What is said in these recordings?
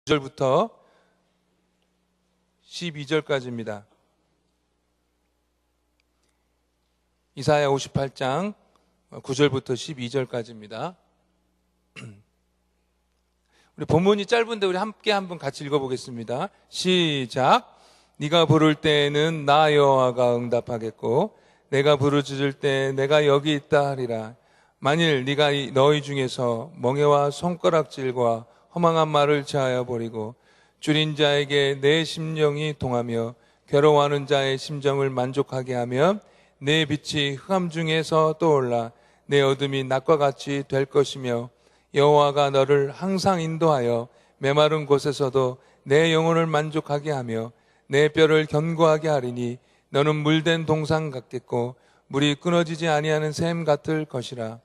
9절부터 12절까지입니다. 이사야 58장 9절부터 12절까지입니다. 우리 본문이 짧은데 우리 함께 한번 같이 읽어보겠습니다. 시작. 네가 부를 때에는 나 여호와가 응답하겠고 내가 부르짖을 때 내가 여기 있다 하리라. 만일 네가 너희 중에서 멍에와 손가락질과 허망한 말을 제하여 버리고 줄인 자에게 내 심령이 동하며 괴로워하는 자의 심정을 만족하게 하면 내 빛이 흑암 중에서 떠올라 내 어둠이 낮과 같이 될 것이며 여호와가 너를 항상 인도하여 메마른 곳에서도 내 영혼을 만족하게 하며 내 뼈를 견고하게 하리니 너는 물된 동상 같겠고 물이 끊어지지 아니하는 샘 같을 것이라.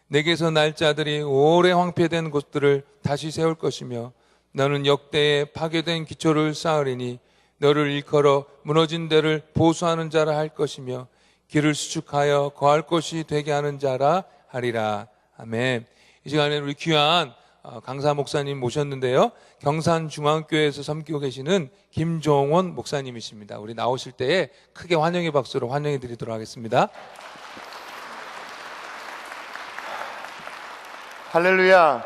내게서 날 자들이 오래 황폐된 곳들을 다시 세울 것이며 너는 역대에 파괴된 기초를 쌓으리니 너를 일컬어 무너진 데를 보수하는 자라 할 것이며 길을 수축하여 거할 곳이 되게 하는 자라 하리라. 아멘. 이 시간에 우리 귀한 강사 목사님 모셨는데요, 경산중앙교회에서 섬기고 계시는 김종원 목사님이십니다. 우리 나오실 때에 크게 환영의 박수로 환영해 드리도록 하겠습니다. 할렐루야.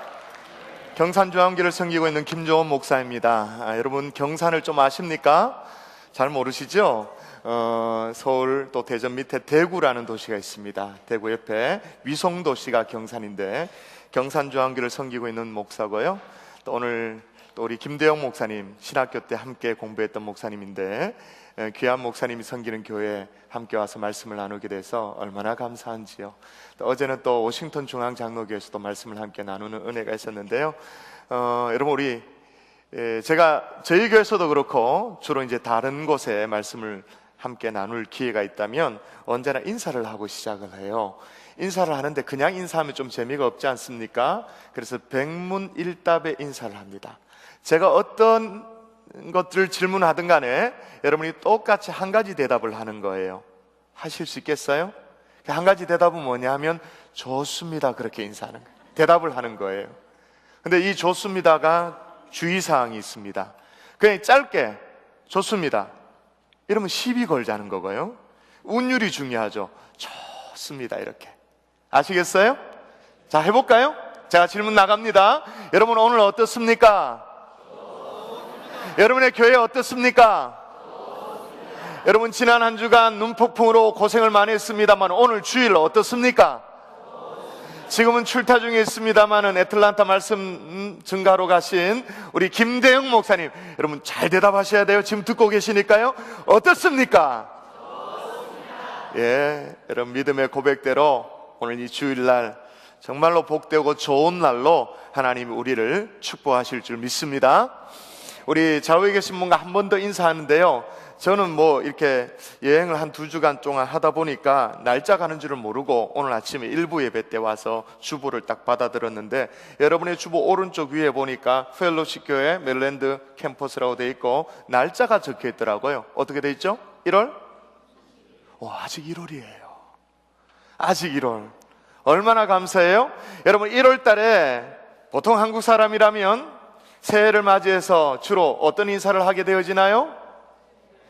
경산중앙교회를 섬기고 있는 김종원 목사입니다. 여러분 경산을 좀 아십니까? 잘 모르시죠? 서울 또 대전 밑에 대구라는 도시가 있습니다. 대구 옆에 위송도시가 경산인데 경산중앙교회를 섬기고 있는 목사고요. 또 오늘 또 우리 김대영 목사님, 신학교 때 함께 공부했던 목사님인데 귀한 목사님이 섬기는 교회에 함께 와서 말씀을 나누게 돼서 얼마나 감사한지요. 또 어제는 또 워싱턴 중앙장로교회에서도 말씀을 함께 나누는 은혜가 있었는데요. 여러분 우리 제가 저희 교회에서도 그렇고 주로 이제 다른 곳에 말씀을 함께 나눌 기회가 있다면 언제나 인사를 하고 시작을 해요. 인사를 하는데 그냥 인사하면 좀 재미가 없지 않습니까? 그래서 백문일답에 인사를 합니다. 제가 어떤 것들을 질문하든 간에 여러분이 똑같이 한 가지 대답을 하는 거예요. 하실 수 있겠어요? 한 가지 대답은 뭐냐 하면 좋습니다, 그렇게 인사하는 거예요. 대답을 하는 거예요. 근데 이 좋습니다가 주의사항이 있습니다. 그냥 짧게 좋습니다 이러면 시비 걸자는 거고요, 운율이 중요하죠. 좋습니다 이렇게. 아시겠어요? 자, 해볼까요? 제가 질문 나갑니다. 여러분 오늘 어떻습니까? 여러분의 교회 어떻습니까? 여러분 지난 한 주간 눈폭풍으로 고생을 많이 했습니다만 오늘 주일 어떻습니까? 지금은 출타 중에 있습니다만은 애틀란타 말씀 증가로 가신 우리 김대영 목사님, 여러분 잘 대답하셔야 돼요. 지금 듣고 계시니까요. 어떻습니까? 예, 여러분 믿음의 고백대로 오늘 이 주일날 정말로 복되고 좋은 날로 하나님이 우리를 축복하실 줄 믿습니다. 우리 좌우에 계신 분과 한 번 더 인사하는데요, 저는 뭐 이렇게 여행을 한 2주간 동안 하다 보니까 날짜 가는 줄을 모르고 오늘 아침에 일부 예배 때 와서 주보를 딱 받아들었는데 여러분의 주보 오른쪽 위에 보니까 펠로십 교회 메릴랜드 캠퍼스라고 돼 있고 날짜가 적혀 있더라고요. 어떻게 돼 있죠? 1월? 아직 1월이에요. 아직 1월. 얼마나 감사해요? 여러분 1월 달에 보통 한국 사람이라면 새해를 맞이해서 주로 어떤 인사를 하게 되어지나요?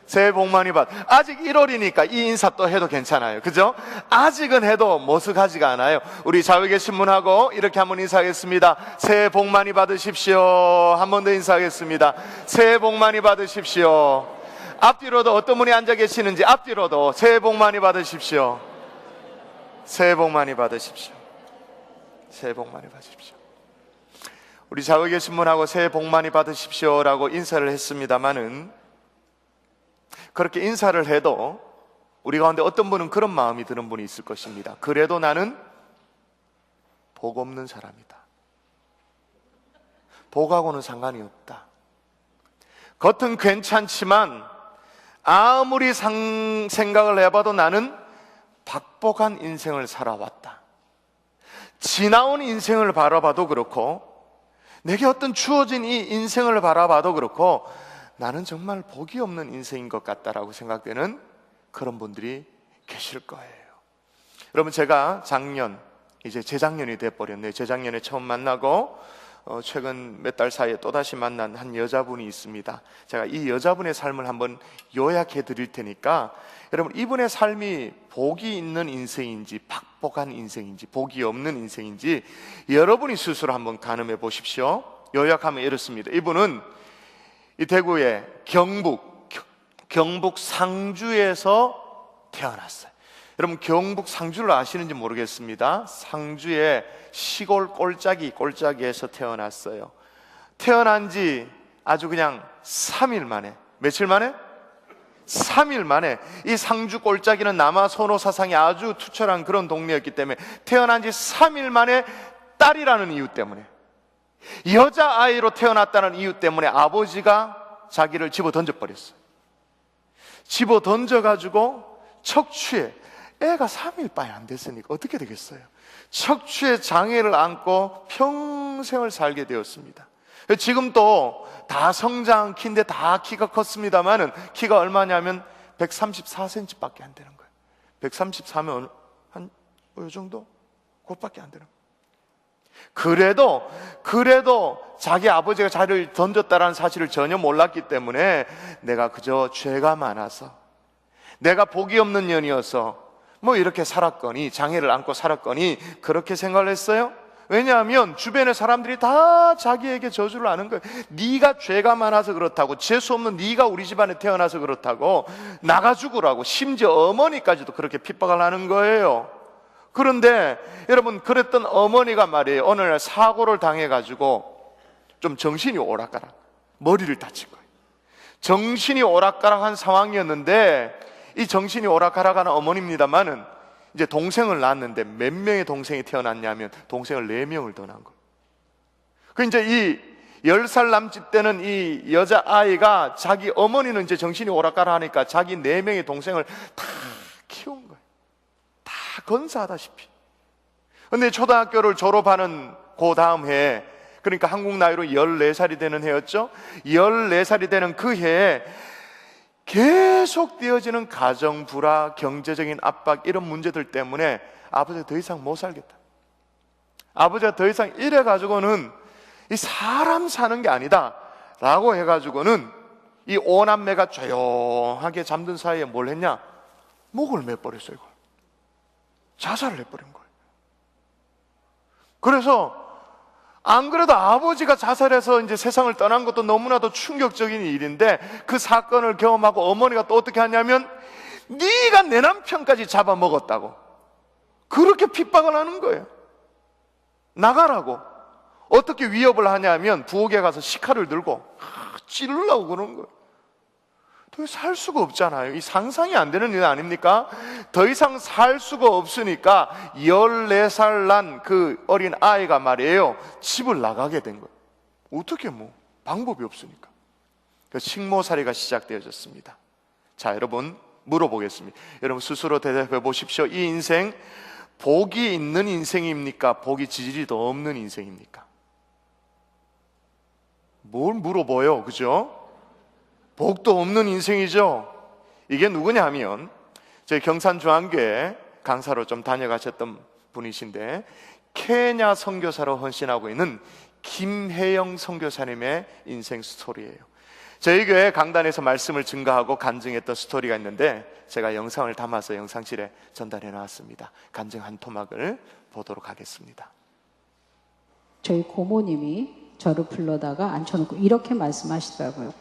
새해 복 많이 받. 아직 1월이니까 이 인사 또 해도 괜찮아요. 그죠? 아직은 해도 머쓱하지가 않아요. 우리 좌우에 계신 분하고 이렇게 한번 인사하겠습니다. 새해 복 많이 받으십시오. 한 번 더 인사하겠습니다. 새해 복 많이 받으십시오. 앞뒤로도 어떤 분이 앉아 계시는지 앞뒤로도 새해 복 많이 받으십시오. 새해 복 많이 받으십시오. 새해 복 많이 받으십시오. 우리 좌우에 계신 분하고 새해 복 많이 받으십시오 라고 인사를 했습니다마는 그렇게 인사를 해도 우리 가운데 어떤 분은 그런 마음이 드는 분이 있을 것입니다. 그래도 나는 복 없는 사람이다. 복하고는 상관이 없다. 겉은 괜찮지만 아무리 생각을 해봐도 나는 박복한 인생을 살아왔다. 지나온 인생을 바라봐도 그렇고 내게 어떤 주어진 이 인생을 바라봐도 그렇고 나는 정말 복이 없는 인생인 것 같다라고 생각되는 그런 분들이 계실 거예요. 여러분 제가 작년, 이제 재작년이 돼버렸네요. 재작년에 처음 만나고 최근 몇 달 사이에 또다시 만난 한 여자분이 있습니다. 제가 이 여자분의 삶을 한번 요약해 드릴 테니까 여러분, 이분의 삶이 복이 있는 인생인지 팍복한 인생인지 복이 없는 인생인지 여러분이 스스로 한번 가늠해 보십시오. 요약하면 이렇습니다. 이분은 이 대구의 경북 상주에서 태어났어요. 여러분, 경북 상주를 아시는지 모르겠습니다. 상주의 시골 꼴짜기에서 태어났어요. 태어난 지 아주 그냥 3일 만에, 며칠 만에? 3일 만에. 이 상주 꼴짜기는 남아 선호 사상이 아주 투철한 그런 동네였기 때문에 태어난 지 3일 만에 딸이라는 이유 때문에, 여자아이로 태어났다는 이유 때문에 아버지가 자기를 집어 던져버렸어요. 집어 던져가지고 척추에, 애가 3일밖에 안 됐으니까 어떻게 되겠어요? 척추에 장애를 안고 평생을 살게 되었습니다. 지금도 다 성장 키인데 다 키가 컸습니다만은 키가 얼마냐면 134cm 밖에 안 되는 거예요. 134면 한 이 정도? 그것밖에 안 되는 거예요. 그래도 자기 아버지가 자기를 던졌다라는 사실을 전혀 몰랐기 때문에 내가 그저 죄가 많아서, 내가 복이 없는 년이어서 뭐 이렇게 살았거니, 장애를 안고 살았거니 그렇게 생각을 했어요. 왜냐하면 주변의 사람들이 다 자기에게 저주를 하는 거예요. 네가 죄가 많아서 그렇다고, 재수 없는 네가 우리 집안에 태어나서 그렇다고, 나가 죽으라고, 심지어 어머니까지도 그렇게 핍박을 하는 거예요. 그런데 여러분, 그랬던 어머니가 말이에요, 어느 날 사고를 당해가지고 좀 정신이 오락가락, 머리를 다친 거예요. 정신이 오락가락한 상황이었는데, 이 정신이 오락가락하는 어머니입니다만은 이제 동생을 낳았는데 몇 명의 동생이 태어났냐면 동생을 4명을 더 낳은 거예요. 그 이제 이 10살 남짓 되는 이 여자아이가, 자기 어머니는 이제 정신이 오락가락하니까 자기 4명의 동생을 다 키운 거예요. 다 건사하다시피. 근데 초등학교를 졸업하는 그 다음 해에, 그러니까 한국 나이로 14살이 되는 해였죠. 14살이 되는 그 해에 계속 되어지는 가정 불화, 경제적인 압박, 이런 문제들 때문에 아버지가 더 이상 못 살겠다. 아버지가 더 이상 이래 가지고는 이 사람 사는 게 아니다 라고 해가지고는 이 오남매가 조용하게 잠든 사이에 뭘 했냐? 목을 매버렸어요. 이걸 자살을 해버린 거예요. 그래서 안 그래도 아버지가 자살해서 이제 세상을 떠난 것도 너무나도 충격적인 일인데, 그 사건을 경험하고 어머니가 또 어떻게 하냐면 네가 내 남편까지 잡아먹었다고 그렇게 핍박을 하는 거예요. 나가라고. 어떻게 위협을 하냐면 부엌에 가서 식칼을 들고 찌르려고 그러는 거예요. 더 이상 살 수가 없잖아요. 이 상상이 안 되는 일 아닙니까? 더 이상 살 수가 없으니까 14살 난 그 어린 아이가 말이에요, 집을 나가게 된 거예요. 어떻게 뭐 방법이 없으니까. 식모살이가 시작되어졌습니다. 자, 여러분 물어보겠습니다. 여러분 스스로 대답해 보십시오. 이 인생 복이 있는 인생입니까? 복이 지지리 더 없는 인생입니까? 뭘 물어봐요, 그죠? 복도 없는 인생이죠. 이게 누구냐 하면 저희 경산중앙교회 강사로 좀 다녀가셨던 분이신데, 케냐 선교사로 헌신하고 있는 김혜영 선교사님의 인생 스토리예요. 저희 교회 강단에서 말씀을 증거하고 간증했던 스토리가 있는데 제가 영상을 담아서 영상실에 전달해 놨습니다. 간증 한 토막을 보도록 하겠습니다. 저희 고모님이 저를 불러다가 앉혀놓고 이렇게 말씀하시더라고요.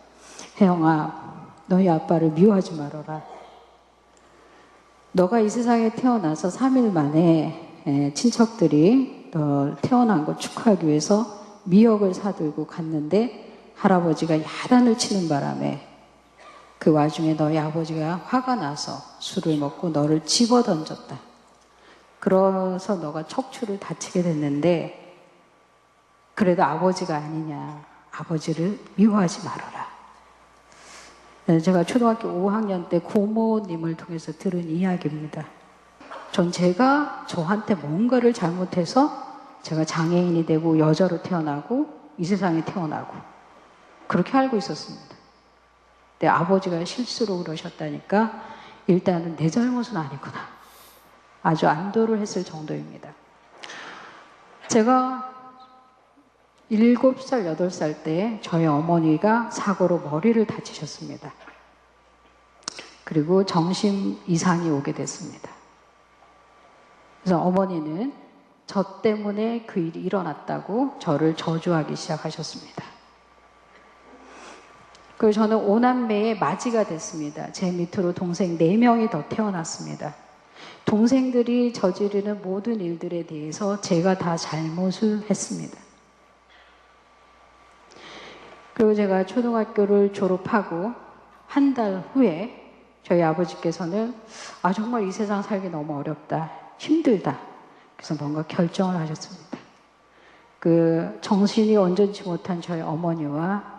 혜영아, 너희 아빠를 미워하지 말아라. 너가 이 세상에 태어나서 3일 만에 친척들이 너 태어난 거 축하하기 위해서 미역을 사들고 갔는데 할아버지가 야단을 치는 바람에 그 와중에 너희 아버지가 화가 나서 술을 먹고 너를 집어 던졌다. 그래서 너가 척추를 다치게 됐는데 그래도 아버지가 아니냐. 아버지를 미워하지 말아라. 제가 초등학교 5학년 때 고모님을 통해서 들은 이야기입니다. 전 제가 저한테 뭔가를 잘못해서 제가 장애인이 되고 여자로 태어나고 이 세상에 태어나고 그렇게 알고 있었습니다. 근데 아버지가 실수로 그러셨다니까 일단은 내 잘못은 아니구나. 아주 안도를 했을 정도입니다. 제가 7살, 8살 때 저희 어머니가 사고로 머리를 다치셨습니다. 그리고 정신 이상이 오게 됐습니다. 그래서 어머니는 저 때문에 그 일이 일어났다고 저를 저주하기 시작하셨습니다. 그리고 저는 5남매의 맞이가 됐습니다. 제 밑으로 동생 4명이 더 태어났습니다. 동생들이 저지르는 모든 일들에 대해서 제가 다 잘못을 했습니다. 그리고 제가 초등학교를 졸업하고 한 달 후에 저희 아버지께서는 정말 이 세상 살기 너무 어렵다, 힘들다. 그래서 뭔가 결정을 하셨습니다. 그 정신이 온전치 못한 저희 어머니와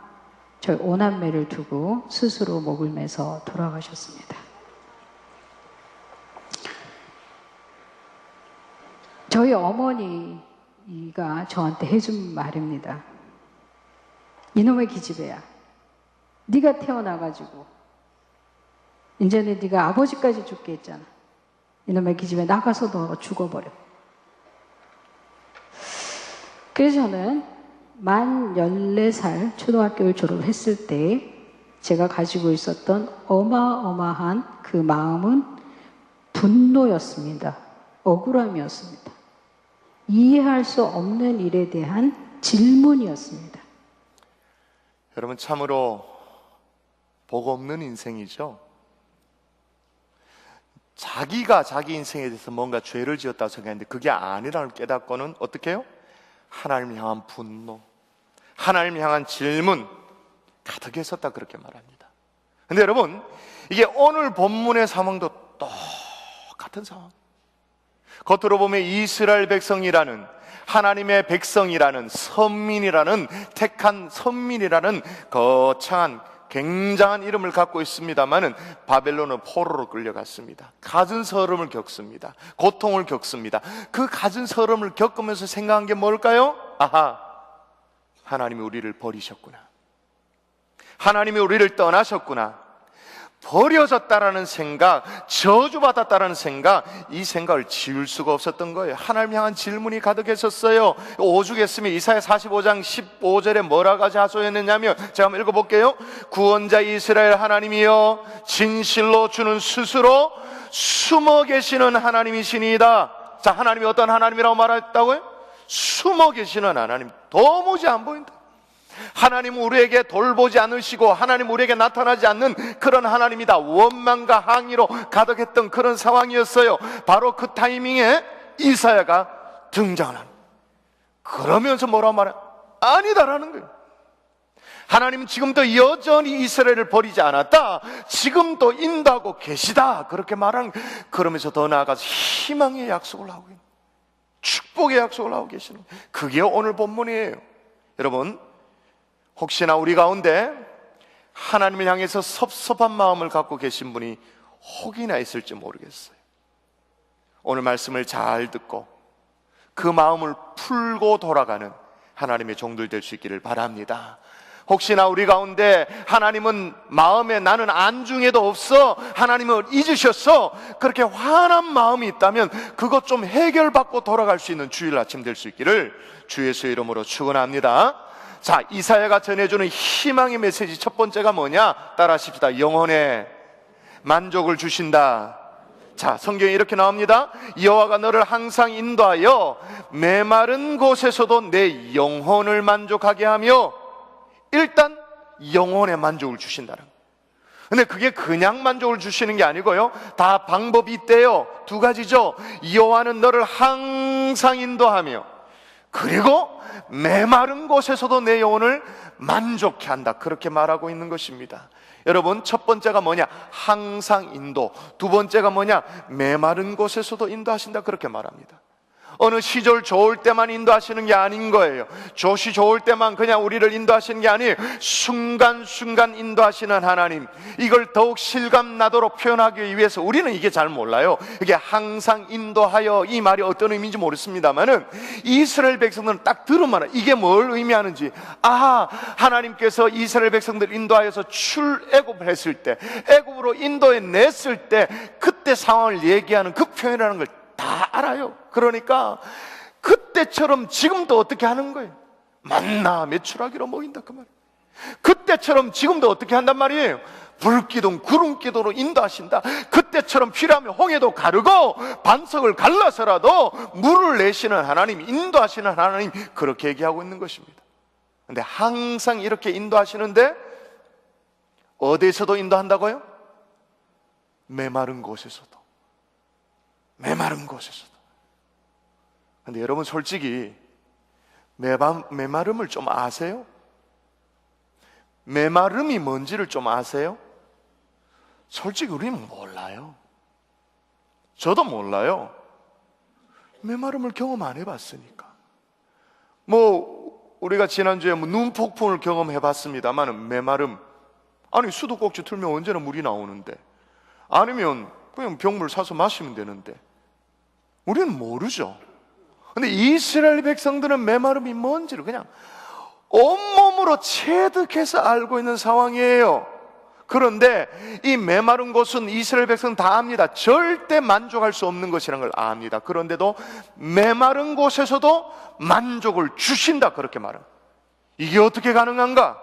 저희 5남매를 두고 스스로 목을 매서 돌아가셨습니다. 저희 어머니가 저한테 해준 말입니다. 이놈의 기집애야, 네가 태어나가지고 이제는 네가 아버지까지 죽게 했잖아. 이놈의 기집애, 나가서 너 죽어버려. 그래서 저는 만 14살 초등학교를 졸업했을 때 제가 가지고 있었던 어마어마한 그 마음은 분노였습니다. 억울함이었습니다. 이해할 수 없는 일에 대한 질문이었습니다. 여러분, 참으로 복 없는 인생이죠. 자기가 자기 인생에 대해서 뭔가 죄를 지었다고 생각했는데 그게 아니라는 걸 깨닫고는 어떻게 해요? 하나님 향한 분노, 하나님 향한 질문 가득했었다, 그렇게 말합니다. 근데 여러분, 이게 오늘 본문의 상황도 똑같은 상황. 겉으로 보면 이스라엘 백성이라는, 하나님의 백성이라는, 선민이라는, 택한 선민이라는 거창한 굉장한 이름을 갖고 있습니다마는 바벨론은 포로로 끌려갔습니다. 갖은 서름을 겪습니다. 고통을 겪습니다. 그 갖은 서름을 겪으면서 생각한 게 뭘까요? 아하, 하나님이 우리를 버리셨구나, 하나님이 우리를 떠나셨구나, 버려졌다라는 생각, 저주받았다라는 생각, 이 생각을 지울 수가 없었던 거예요. 하나님 향한 질문이 가득했었어요. 오죽했으면 이사야 45장 15절에 뭐라고 하소연했냐면, 제가 한번 읽어볼게요. 구원자 이스라엘 하나님이여, 진실로 주는 스스로 숨어 계시는 하나님이시니이다. 자, 하나님이 어떤 하나님이라고 말했다고요? 숨어 계시는 하나님, 도무지 안 보인다. 하나님은 우리에게 돌보지 않으시고 하나님 우리에게 나타나지 않는 그런 하나님이다. 원망과 항의로 가득했던 그런 상황이었어요. 바로 그 타이밍에 이사야가 등장을 합니다. 그러면서 뭐라고 말해요? 아니다라는 거예요. 하나님은 지금도 여전히 이스라엘을 버리지 않았다, 지금도 인도하고 계시다, 그렇게 말하는 거예요. 그러면서 더 나아가서 희망의 약속을 하고 있는, 축복의 약속을 하고 계시는, 그게 오늘 본문이에요. 여러분, 혹시나 우리 가운데 하나님을 향해서 섭섭한 마음을 갖고 계신 분이 혹이나 있을지 모르겠어요. 오늘 말씀을 잘 듣고 그 마음을 풀고 돌아가는 하나님의 종들 될 수 있기를 바랍니다. 혹시나 우리 가운데 하나님은 마음에 나는 안중에도 없어, 하나님을 잊으셨어, 그렇게 화난 마음이 있다면 그것 좀 해결받고 돌아갈 수 있는 주일 아침 될 수 있기를 주 예수의 이름으로 축원합니다. 자, 이사야가 전해주는 희망의 메시지 첫 번째가 뭐냐? 따라하십시다. 영혼의 만족을 주신다. 자, 성경에 이렇게 나옵니다. 여호와가 너를 항상 인도하여 메마른 곳에서도 내 영혼을 만족하게 하며, 일단 영혼의 만족을 주신다는 거예요. 근데 그게 그냥 만족을 주시는 게 아니고요, 다 방법이 있대요. 두 가지죠. 여호와는 너를 항상 인도하며, 그리고 메마른 곳에서도 내 영혼을 만족케 한다, 그렇게 말하고 있는 것입니다. 여러분, 첫 번째가 뭐냐? 항상 인도. 두 번째가 뭐냐? 메마른 곳에서도 인도하신다, 그렇게 말합니다. 어느 시절 좋을 때만 인도하시는 게 아닌 거예요. 조시 좋을 때만 그냥 우리를 인도하시는 게 아니에요. 순간순간 인도하시는 하나님, 이걸 더욱 실감나도록 표현하기 위해서 우리는 이게 잘 몰라요. 이게 항상 인도하여, 이 말이 어떤 의미인지 모르겠습니다만은 이스라엘 백성들은 딱 들으면 이게 뭘 의미하는지, 아하, 하나님께서 이스라엘 백성들 인도하여서 출애굽을 했을 때, 애굽으로 인도해 냈을 때 그때 상황을 얘기하는 그 표현이라는 걸 다 알아요. 그러니까 그때처럼 지금도 어떻게 하는 거예요? 만나 메추라기로 모인다 그 말이에요. 그때처럼 지금도 어떻게 한단 말이에요? 불기둥 구름기도로 인도하신다. 그때처럼 필요하면 홍해도 가르고 반석을 갈라서라도 물을 내시는 하나님, 인도하시는 하나님, 그렇게 얘기하고 있는 것입니다. 근데 항상 이렇게 인도하시는데 어디에서도 인도한다고요? 메마른 곳에서도. 메마른 곳에서도. 근데 여러분 솔직히 메마름을 좀 아세요? 메마름이 뭔지를 좀 아세요? 솔직히 우리는 몰라요. 저도 몰라요. 메마름을 경험 안 해봤으니까. 우리가 지난주에 눈폭풍을 경험해봤습니다만 메마름, 아니 수도꼭지 틀면 언제나 물이 나오는데, 아니면 그냥 병물 사서 마시면 되는데 우리는 모르죠. 근데 이스라엘 백성들은 메마름이 뭔지를 그냥 온몸으로 체득해서 알고 있는 상황이에요. 그런데 이 메마른 곳은 이스라엘 백성은 다 압니다. 절대 만족할 수 없는 것이라는 걸 압니다. 그런데도 메마른 곳에서도 만족을 주신다, 그렇게 말합니다. 이게 어떻게 가능한가?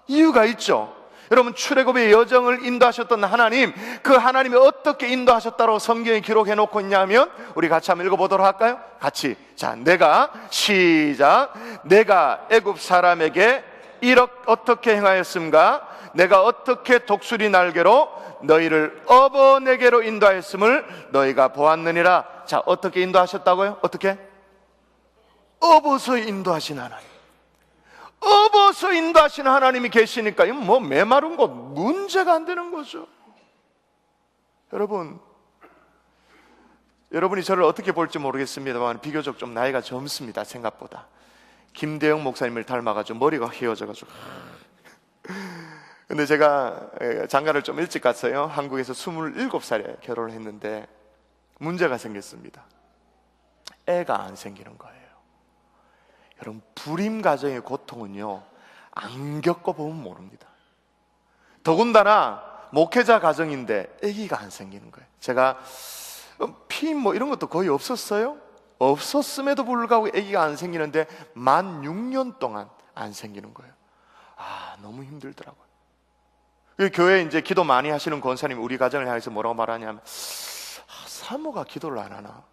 이유가 있죠. 여러분, 출애굽의 여정을 인도하셨던 하나님, 그 하나님이 어떻게 인도하셨다고 성경에 기록해 놓고 있냐면, 우리 같이 한번 읽어보도록 할까요? 같이. 자, 내가 애굽 사람에게 어떻게 행하였음가? 내가 어떻게 독수리 날개로 너희를 업어내게로 인도하였음을 너희가 보았느니라. 자, 어떻게 인도하셨다고요? 어떻게? 업어서 인도하신 하나님. 업어서 인도하시는 하나님이 계시니까 이건 메마른 것 문제가 안 되는 거죠. 여러분이 저를 어떻게 볼지 모르겠습니다만 비교적 좀 나이가 젊습니다. 생각보다. 김대영 목사님을 닮아가지고 머리가 휘어져가지고. 근데 제가 장가를 좀 일찍 갔어요. 한국에서 27살에 결혼을 했는데 문제가 생겼습니다. 애가 안 생기는 거예요. 여러분, 불임 가정의 고통은요, 안 겪어보면 모릅니다. 더군다나 목회자 가정인데 아기가 안 생기는 거예요. 제가 피임 이런 것도 거의 없었어요. 없었음에도 불구하고 아기가 안 생기는데 만 6년 동안 안 생기는 거예요. 너무 힘들더라고요. 교회에 이제 기도 많이 하시는 권사님 우리 가정을 향해서 뭐라고 말하냐면, 사모가 기도를 안 하나?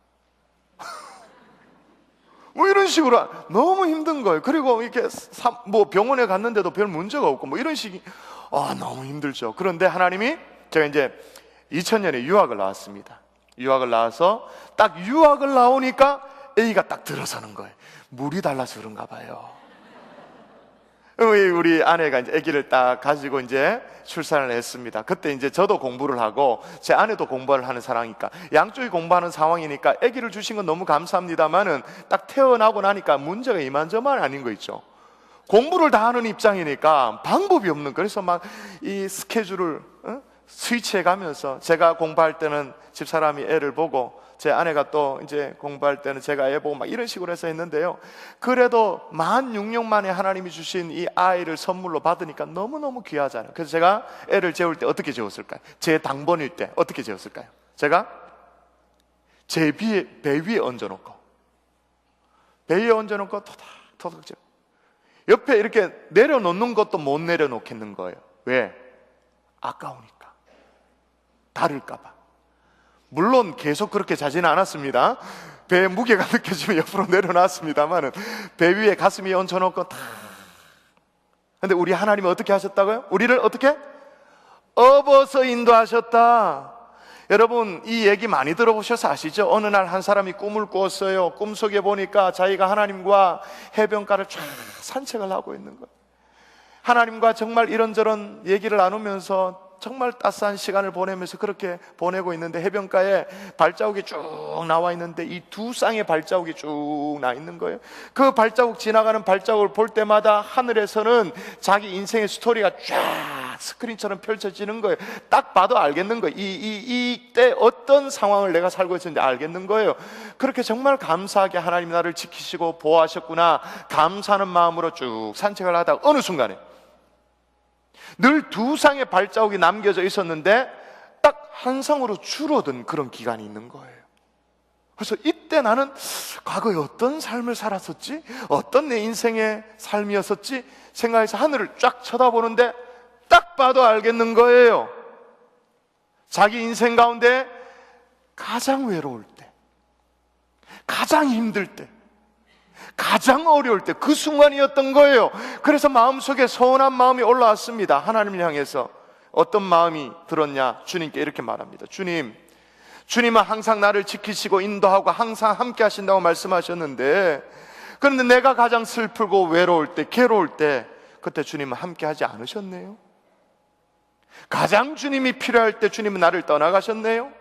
이런 식으로 너무 힘든 거예요. 그리고 이렇게 병원에 갔는데도 별 문제가 없고 이런 식이 너무 힘들죠. 그런데 하나님이, 제가 이제 2000년에 유학을 나왔습니다. 유학을 나와서 딱 유학을 나오니까 A가 딱 들어서는 거예요. 물이 달라서 그런가 봐요. 우리 아내가 이제 아기를 딱 가지고 이제 출산을 했습니다. 그때 이제 저도 공부를 하고 제 아내도 공부를 하는 상황이니까, 양쪽이 공부하는 상황이니까 아기를 주신 건 너무 감사합니다만은 딱 태어나고 나니까 문제가 이만저만 아닌 거 있죠. 공부를 다 하는 입장이니까 방법이 없는 거예요. 그래서 막 이 스케줄을 스위치해 가면서, 제가 공부할 때는 집사람이 애를 보고 제 아내가 또 이제 공부할 때는 제가 애 보고 막 이런 식으로 해서 했는데요. 그래도 만 6년 만에 하나님이 주신 이 아이를 선물로 받으니까 너무너무 귀하잖아요. 그래서 제가 애를 재울 때 어떻게 재웠을까요? 제 당번일 때 어떻게 재웠을까요? 제가 제 배 위에 얹어놓고, 배 위에 얹어놓고 토닥토닥 재워. 옆에 이렇게 내려놓는 것도 못 내려놓겠는 거예요. 왜? 아까우니까, 다를까봐. 물론 계속 그렇게 자지는 않았습니다. 배에 무게가 느껴지면 옆으로 내려놨습니다만은 배 위에 가슴이 얹혀놓고 다. 근데 우리 하나님이 어떻게 하셨다고요? 우리를 어떻게? 업어서 인도하셨다. 여러분, 이 얘기 많이 들어보셔서 아시죠? 어느 날 한 사람이 꿈을 꾸었어요. 꿈속에 보니까 자기가 하나님과 해변가를 쫙 산책을 하고 있는 거예요. 하나님과 정말 이런저런 얘기를 나누면서 정말 따스한 시간을 보내면서 그렇게 보내고 있는데, 해변가에 발자국이 쭉 나와 있는데 이 두 쌍의 발자국이 쭉 나 있는 거예요. 그 발자국, 지나가는 발자국을 볼 때마다 하늘에서는 자기 인생의 스토리가 쫙 스크린처럼 펼쳐지는 거예요. 딱 봐도 알겠는 거예요. 이때 어떤 상황을 내가 살고 있었는지 알겠는 거예요. 그렇게 정말 감사하게 하나님 나를 지키시고 보호하셨구나, 감사하는 마음으로 쭉 산책을 하다가 어느 순간에 늘 두 쌍의 발자국이 남겨져 있었는데 딱 한 쌍으로 줄어든 그런 기간이 있는 거예요. 그래서 이때 나는 과거에 어떤 삶을 살았었지? 어떤 내 인생의 삶이었었지? 생각해서 하늘을 쫙 쳐다보는데 딱 봐도 알겠는 거예요. 자기 인생 가운데 가장 외로울 때, 가장 힘들 때, 가장 어려울 때 그 순간이었던 거예요. 그래서 마음속에 서운한 마음이 올라왔습니다. 하나님을 향해서. 어떤 마음이 들었냐? 주님께 이렇게 말합니다. 주님은 항상 나를 지키시고 인도하고 항상 함께 하신다고 말씀하셨는데, 그런데 내가 가장 슬프고 외로울 때, 괴로울 때 그때 주님은 함께 하지 않으셨네요. 가장 주님이 필요할 때 주님은 나를 떠나가셨네요.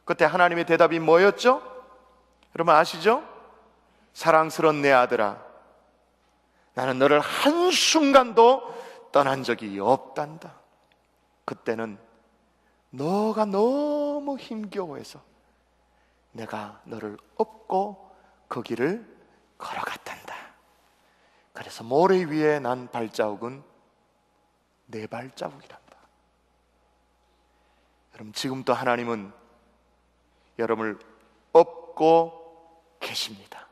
그때 하나님의 대답이 뭐였죠? 여러분 아시죠? 사랑스러운 내 아들아, 나는 너를 한순간도 떠난 적이 없단다. 그때는 너가 너무 힘겨워해서 내가 너를 업고 그 길을 걸어갔단다. 그래서 모래 위에 난 발자국은 내 발자국이란다. 여러분, 지금도 하나님은 여러분을 업고 계십니다.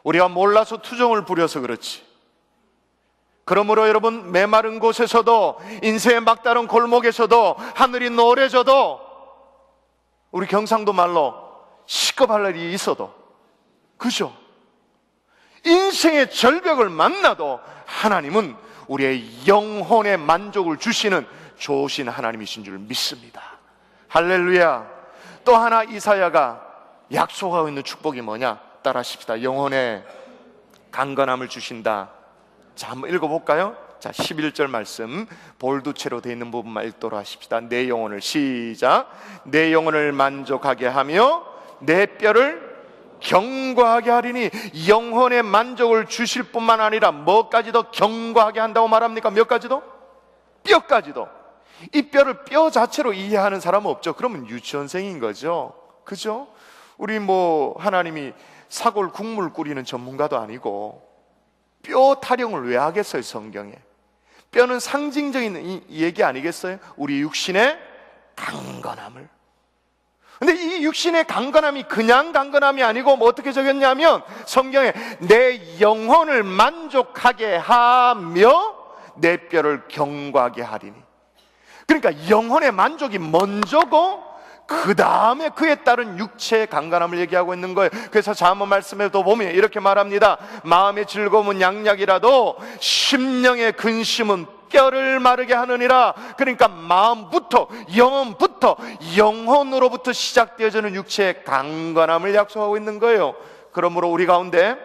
우리가 몰라서 투정을 부려서 그렇지. 그러므로 여러분, 메마른 곳에서도, 인생의 막다른 골목에서도, 하늘이 노래져도, 우리 경상도 말로 시급할 날이 있어도, 그죠? 인생의 절벽을 만나도 하나님은 우리의 영혼의 만족을 주시는 좋으신 하나님이신 줄 믿습니다. 할렐루야. 또 하나 이사야가 약속하고 있는 축복이 뭐냐? 따라하십시다. 영혼의 강건함을 주신다. 자, 한번 읽어볼까요? 자, 11절 말씀 볼두체로 되어 있는 부분만 읽도록 하십시다. 내 영혼을, 시작. 내 영혼을 만족하게 하며 내 뼈를 견고하게 하리니. 영혼의 만족을 주실 뿐만 아니라 뭐까지도 견고하게 한다고 말합니까? 몇 가지도? 뼈까지도. 이 뼈를 뼈 자체로 이해하는 사람은 없죠. 그러면 유치원생인 거죠. 그죠? 우리 하나님이 사골 국물 끓이는 전문가도 아니고 뼈 타령을 왜 하겠어요? 성경에 뼈는 상징적인 얘기 아니겠어요? 우리 육신의 강건함을. 근데 이 육신의 강건함이 그냥 강건함이 아니고 어떻게 적였냐면 성경에 내 영혼을 만족하게 하며 내 뼈를 견고하게 하리니. 그러니까 영혼의 만족이 먼저고 그 다음에 그에 따른 육체의 강건함을 얘기하고 있는 거예요. 그래서 잠언 말씀에도 보면 이렇게 말합니다. 마음의 즐거움은 양약이라도 심령의 근심은 뼈를 마르게 하느니라. 그러니까 마음부터, 영혼부터, 영혼으로부터 시작되어지는 육체의 강건함을 약속하고 있는 거예요. 그러므로 우리 가운데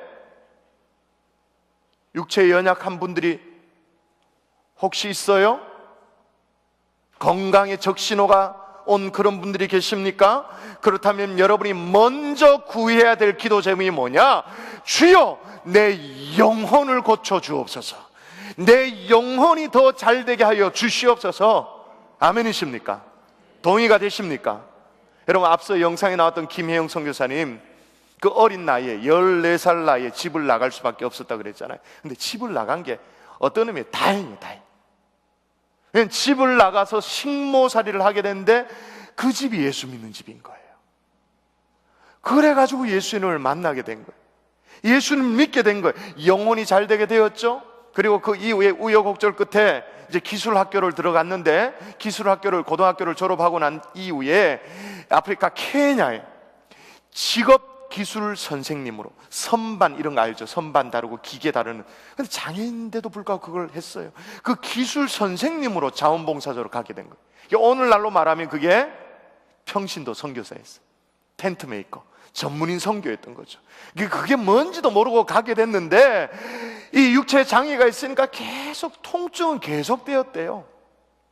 육체에 연약한 분들이 혹시 있어요? 건강에 적신호가 온 그런 분들이 계십니까? 그렇다면 여러분이 먼저 구해야 될 기도 제목이 뭐냐? 주여, 내 영혼을 고쳐 주옵소서. 내 영혼이 더 잘되게 하여 주시옵소서. 아멘이십니까? 동의가 되십니까? 여러분, 앞서 영상에 나왔던 김혜영 선교사님, 그 어린 나이에 14살 나이에 집을 나갈 수밖에 없었다 그랬잖아요. 근데 집을 나간 게 어떤 의미에 다행이에요. 다행. 집을 나가서 식모살이를 하게 됐는데 그 집이 예수 믿는 집인 거예요. 그래가지고 예수님을 만나게 된 거예요. 예수님을 믿게 된 거예요. 영혼이 잘 되게 되었죠. 그리고 그 이후에 우여곡절 끝에 이제 기술학교를 들어갔는데, 기술학교를, 고등학교를 졸업하고 난 이후에 아프리카 케냐에 직업기술 선생님으로, 선반 이런 거 알죠? 선반 다루고 기계 다루는. 근데 장애인인데도 불구하고 그걸 했어요. 그 기술 선생님으로 자원봉사자로 가게 된 거예요. 오늘날로 말하면 그게 평신도 선교사였어요. 텐트 메이커, 전문인 선교였던 거죠. 그게 뭔지도 모르고 가게 됐는데 이 육체에 장애가 있으니까 계속 통증은 계속되었대요.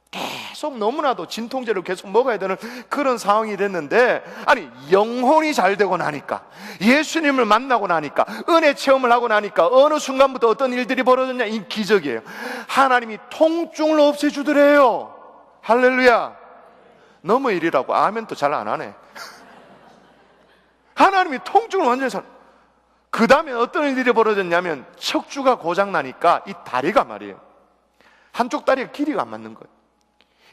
계속 너무나도 진통제를 계속 먹어야 되는 그런 상황이 됐는데, 아니 영혼이 잘 되고 나니까, 예수님을 만나고 나니까, 은혜 체험을 하고 나니까 어느 순간부터 어떤 일들이 벌어졌냐? 이 기적이에요. 하나님이 통증을 없애주더래요. 할렐루야. 너무 일이라고 아멘도 잘 안 하네. 하나님이 통증을 완전히 그 다음에 어떤 일들이 벌어졌냐면, 척추가 고장나니까 이 다리가 말이에요, 한쪽 다리가 길이가 안 맞는 거예요.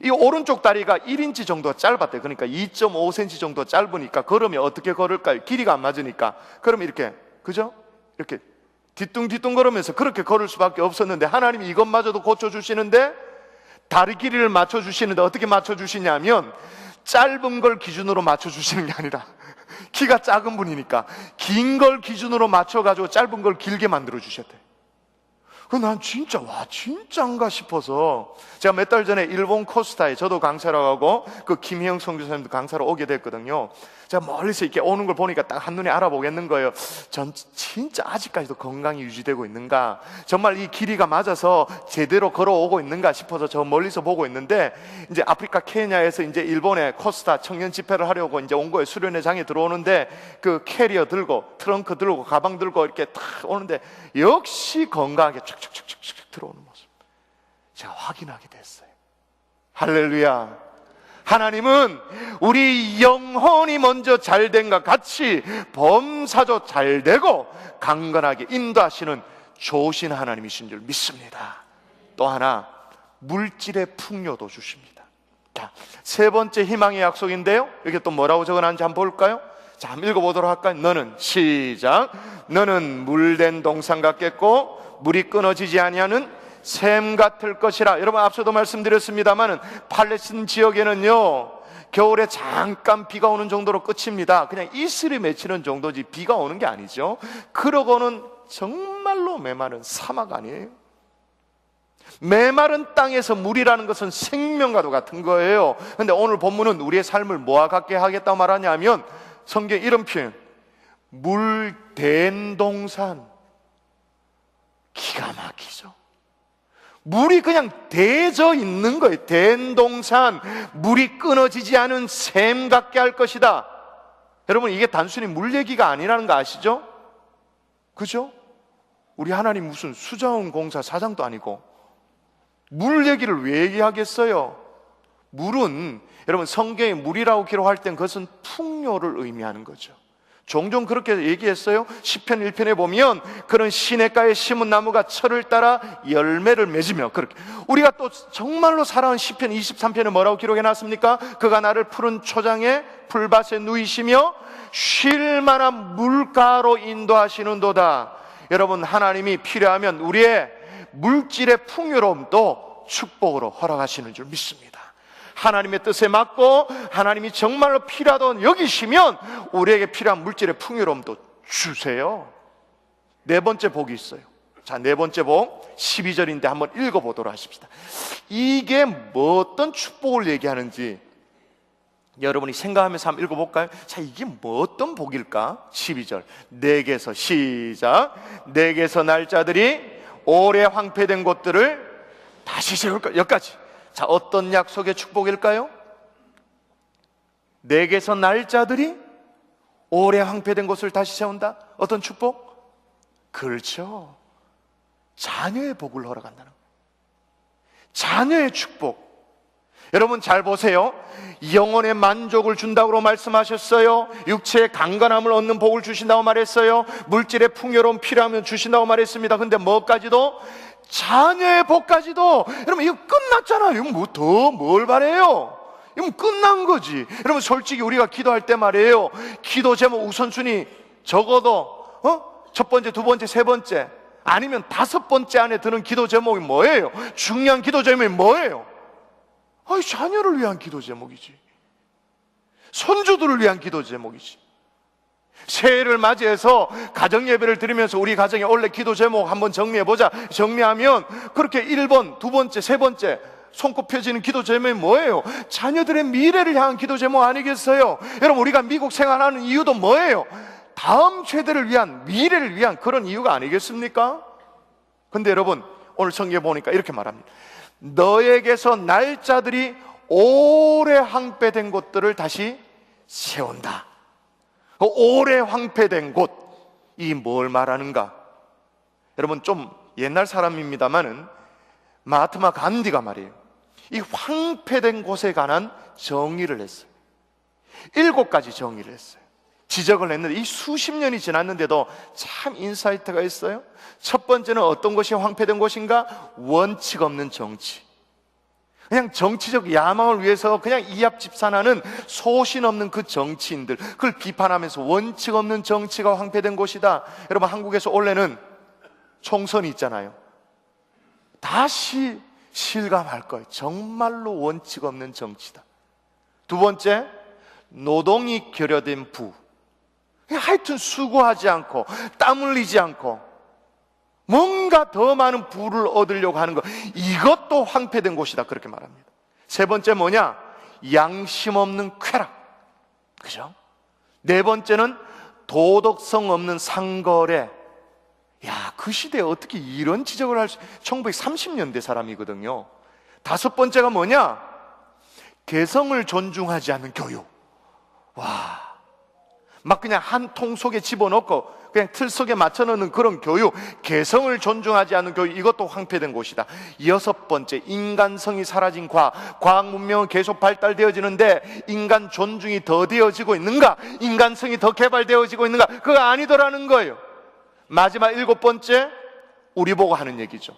이 오른쪽 다리가 1인치 정도 짧았대요. 그러니까 2.5cm 정도 짧으니까 걸으면 어떻게 걸을까요? 길이가 안 맞으니까. 그러면 이렇게, 그죠? 이렇게 뒤뚱뒤뚱 걸으면서 그렇게 걸을 수밖에 없었는데, 하나님이 이것마저도 고쳐주시는데, 다리 길이를 맞춰주시는데 어떻게 맞춰주시냐면 짧은 걸 기준으로 맞춰주시는 게 아니라, 키가 작은 분이니까 긴 걸 기준으로 맞춰가지고 짧은 걸 길게 만들어 주셨대. 난 진짜 진짜인가 싶어서 제가 몇 달 전에 일본 코스타에 저도 강사를 하고 그 김희영 선교사님도 강사로 오게 됐거든요. 제가 멀리서 이렇게 오는 걸 보니까 딱 한눈에 알아보겠는 거예요. 전 진짜 아직까지도 건강이 유지되고 있는가, 정말 이 길이가 맞아서 제대로 걸어오고 있는가 싶어서 저 멀리서 보고 있는데, 이제 아프리카 케냐에서 이제 일본에 코스타 청년 집회를 하려고 이제 온 거예요. 수련회장에 들어오는데 그 캐리어 들고, 트렁크 들고, 가방 들고 이렇게 탁 오는데 역시 건강하게 촥촥촥촥 들어오는 모습 제가 확인하게 됐어요. 할렐루야. 하나님은 우리 영혼이 먼저 잘된 것 같이 범사조 잘되고 강건하게 인도하시는 좋으신 하나님이신 줄 믿습니다. 또 하나, 물질의 풍요도 주십니다. 자, 세 번째 희망의 약속인데요, 여기 또 뭐라고 적어놨는지 한번 볼까요? 자, 한번 읽어보도록 할까요? 너는, 시작, 너는 물된 동산 같겠고 물이 끊어지지 아니하는 샘 같을 것이라. 여러분, 앞서도 말씀드렸습니다마는 팔레스틴 지역에는요, 겨울에 잠깐 비가 오는 정도로 끝입니다. 그냥 이슬이 맺히는 정도지 비가 오는 게 아니죠. 그러고는 정말로 메마른 사막 아니에요? 메마른 땅에서 물이라는 것은 생명과도 같은 거예요. 그런데 오늘 본문은 우리의 삶을 뭐와 같게 하겠다고 말하냐면, 성경 이런 표현, 물된 동산. 기가 막히죠. 물이 그냥 대져 있는 거예요. 된 동산, 물이 끊어지지 않은 샘 같게 할 것이다. 여러분, 이게 단순히 물 얘기가 아니라는 거 아시죠? 그죠? 우리 하나님 무슨 수자원 공사 사장도 아니고 물 얘기를 왜 얘기하겠어요? 물은, 여러분, 성경에 물이라고 기록할 땐 그것은 풍요를 의미하는 거죠. 종종 그렇게 얘기했어요. 시편 1편에 보면 그런 시냇가에 심은 나무가 철을 따라 열매를 맺으며, 그렇게 우리가 또 정말로 살아온 시편 23편에 뭐라고 기록해 놨습니까? 그가 나를 푸른 초장에 풀밭에 누이시며 쉴 만한 물가로 인도하시는도다. 여러분, 하나님이 필요하면 우리의 물질의 풍요로움도 축복으로 허락하시는 줄 믿습니다. 하나님의 뜻에 맞고 하나님이 정말로 필요하다고 여기시면 우리에게 필요한 물질의 풍요로움도 주세요. 네 번째 복이 있어요. 자, 네 번째 복 12절인데 한번 읽어보도록 하십시다. 이게 뭐 어떤 축복을 얘기하는지 여러분이 생각하면서 한번 읽어볼까요? 자, 이게 뭐 어떤 복일까? 12절, 내게서, 시작, 내게서 날짜들이 오래 황폐된 곳들을 다시 세울 것. 여기까지. 자, 어떤 약속의 축복일까요? 내게서 날짜들이 오래 황폐된 곳을 다시 세운다. 어떤 축복? 그렇죠, 자녀의 복을 허락한다는 거예요. 자녀의 축복. 여러분, 잘 보세요. 영혼의 만족을 준다고 말씀하셨어요. 육체의 강건함을 얻는 복을 주신다고 말했어요. 물질의 풍요로움 필요하면 주신다고 말했습니다. 근데 뭐까지도? 자녀의 복까지도. 여러분, 이거 끝났잖아요. 이거 뭐 더 뭘 바래요? 이건 끝난 거지. 여러분, 솔직히 우리가 기도할 때 말이에요, 기도 제목 우선순위 적어도 첫 번째, 두 번째, 세 번째, 아니면 다섯 번째 안에 드는 기도 제목이 뭐예요? 중요한 기도 제목이 뭐예요? 자녀를 위한 기도 제목이지. 손주들을 위한 기도 제목이지. 새해를 맞이해서 가정 예배를 드리면서 우리 가정의 원래 기도 제목 한번 정리해보자. 정리하면 그렇게 1번, 두 번째, 세 번째 손꼽혀지는 기도 제목이 뭐예요? 자녀들의 미래를 향한 기도 제목 아니겠어요? 여러분, 우리가 미국 생활하는 이유도 뭐예요? 다음 세대를 위한, 미래를 위한 그런 이유가 아니겠습니까? 근데 여러분, 오늘 성경에 보니까 이렇게 말합니다. 너에게서 날짜들이 오래 황폐된 곳들을 다시 세운다. 오래 황폐된 곳, 이 뭘 말하는가? 여러분, 좀 옛날 사람입니다만은 마하트마 간디가 말이에요, 이 황폐된 곳에 관한 정의를 했어요. 7가지 정의를 했어요. 지적을 했는데 이 수십 년이 지났는데도 참 인사이트가 있어요. 첫 번째는 어떤 것이 황폐된 곳인가? 원칙 없는 정치. 그냥 정치적 야망을 위해서 그냥 이합집산하는 소신 없는 그 정치인들, 그걸 비판하면서 원칙 없는 정치가 황폐된 곳이다. 여러분, 한국에서 원래는 총선이 있잖아요. 다시 실감할 거예요. 정말로 원칙 없는 정치다. 두 번째, 노동이 결여된 부. 하여튼 수고하지 않고 땀 흘리지 않고 뭔가 더 많은 부를 얻으려고 하는 것, 이것도 황폐된 곳이다, 그렇게 말합니다. 세 번째 뭐냐? 양심 없는 쾌락. 그죠? 네 번째는 도덕성 없는 상거래. 야, 그 시대에 어떻게 이런 지적을 할 수, 1930년대 사람이거든요. 다섯 번째가 뭐냐? 개성을 존중하지 않는 교육. 와, 막 그냥 한 통 속에 집어넣고 그냥 틀 속에 맞춰놓는 그런 교육, 개성을 존중하지 않는 교육, 이것도 황폐된 곳이다. 여섯 번째, 인간성이 사라진 과학 문명은 계속 발달되어지는데 인간 존중이 더 되어지고 있는가? 인간성이 더 개발되어지고 있는가? 그거 아니더라는 거예요. 마지막 일곱 번째, 우리 보고 하는 얘기죠.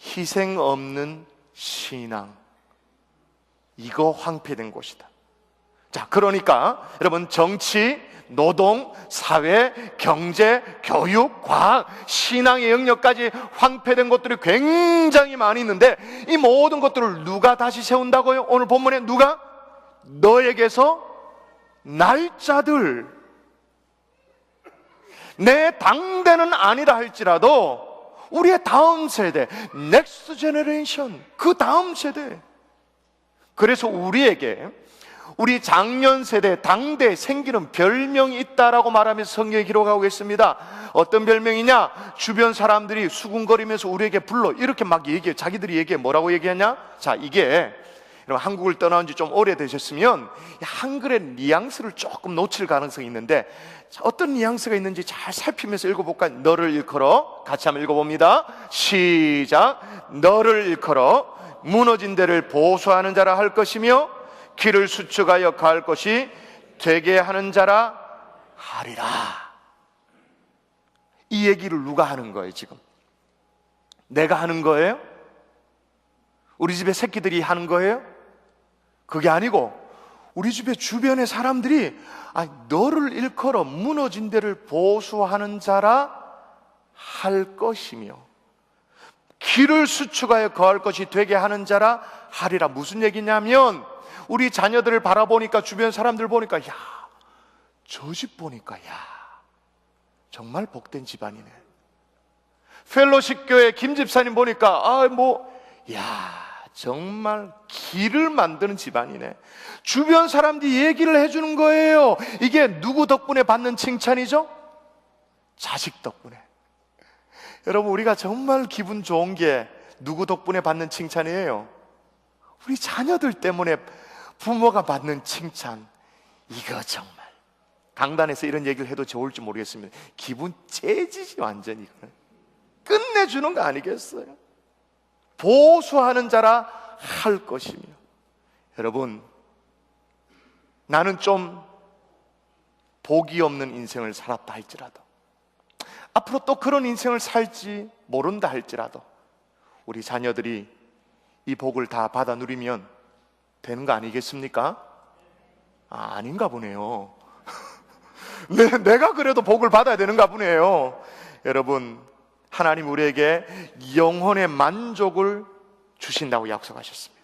희생 없는 신앙. 이거 황폐된 곳이다. 자, 그러니까 여러분, 정치, 노동, 사회, 경제, 교육, 과학, 신앙의 영역까지 황폐된 것들이 굉장히 많이 있는데, 이 모든 것들을 누가 다시 세운다고요? 오늘 본문에 누가? 너에게서 날짜들, 내 당대는 아니라 할지라도 우리의 다음 세대, 넥스트 제너레이션, 그 다음 세대. 그래서 우리에게 우리 장년 세대, 당대에 생기는 별명이 있다라고 말하면서 성경에 기록하고 있습니다. 어떤 별명이냐? 주변 사람들이 수군거리면서 우리에게 불러 이렇게 막 얘기해. 자기들이 얘기해. 뭐라고 얘기하냐? 자, 이게 여러분, 한국을 떠나온 지 좀 오래되셨으면 한글의 뉘앙스를 조금 놓칠 가능성이 있는데, 자, 어떤 뉘앙스가 있는지 잘 살피면서 읽어볼까요? 너를 일컬어, 같이 한번 읽어봅니다. 시작. 너를 일컬어 무너진 데를 보수하는 자라 할 것이며 길을 수축하여 가할 것이 되게 하는 자라 하리라. 이 얘기를 누가 하는 거예요, 지금? 내가 하는 거예요? 우리 집에 새끼들이 하는 거예요? 그게 아니고 우리 집의 주변의 사람들이 너를 일컬어 무너진 데를 보수하는 자라 할 것이며 길을 수축하여 거할 것이 되게 하는 자라 하리라. 무슨 얘기냐면, 우리 자녀들을 바라보니까, 주변 사람들 보니까, 야, 저 집 보니까, 야, 정말 복된 집안이네. 펠로십 교회 김 집사님 보니까, 야, 정말 길을 만드는 집안이네. 주변 사람들이 얘기를 해주는 거예요. 이게 누구 덕분에 받는 칭찬이죠? 자식 덕분에. 여러분, 우리가 정말 기분 좋은 게 누구 덕분에 받는 칭찬이에요? 우리 자녀들 때문에 부모가 받는 칭찬. 이거 정말 강단에서 이런 얘기를 해도 좋을지 모르겠습니다. 기분 째지지, 완전히. 끝내주는 거 아니겠어요? 보수하는 자라 할 것이며. 여러분, 나는 좀 복이 없는 인생을 살았다 할지라도, 앞으로 또 그런 인생을 살지 모른다 할지라도, 우리 자녀들이 이 복을 다 받아 누리면 되는 거 아니겠습니까? 아닌가 보네요. 내가 그래도 복을 받아야 되는가 보네요. 여러분, 하나님 우리에게 영혼의 만족을 주신다고 약속하셨습니다.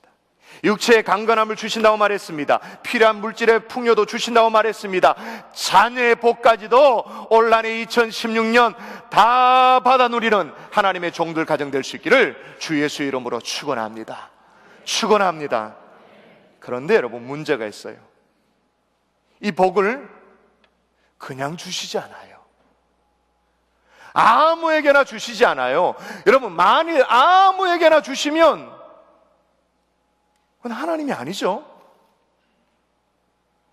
육체의 강건함을 주신다고 말했습니다. 필요한 물질의 풍요도 주신다고 말했습니다. 자녀의 복까지도 올 한해 2016년 다 받아 누리는 하나님의 종들 가정 될 수 있기를 주 예수의 이름으로 축원합니다. 축원합니다. 그런데 여러분, 문제가 있어요. 이 복을 그냥 주시지 않아요. 아무에게나 주시지 않아요. 여러분, 만일 아무에게나 주시면 그건 하나님이 아니죠.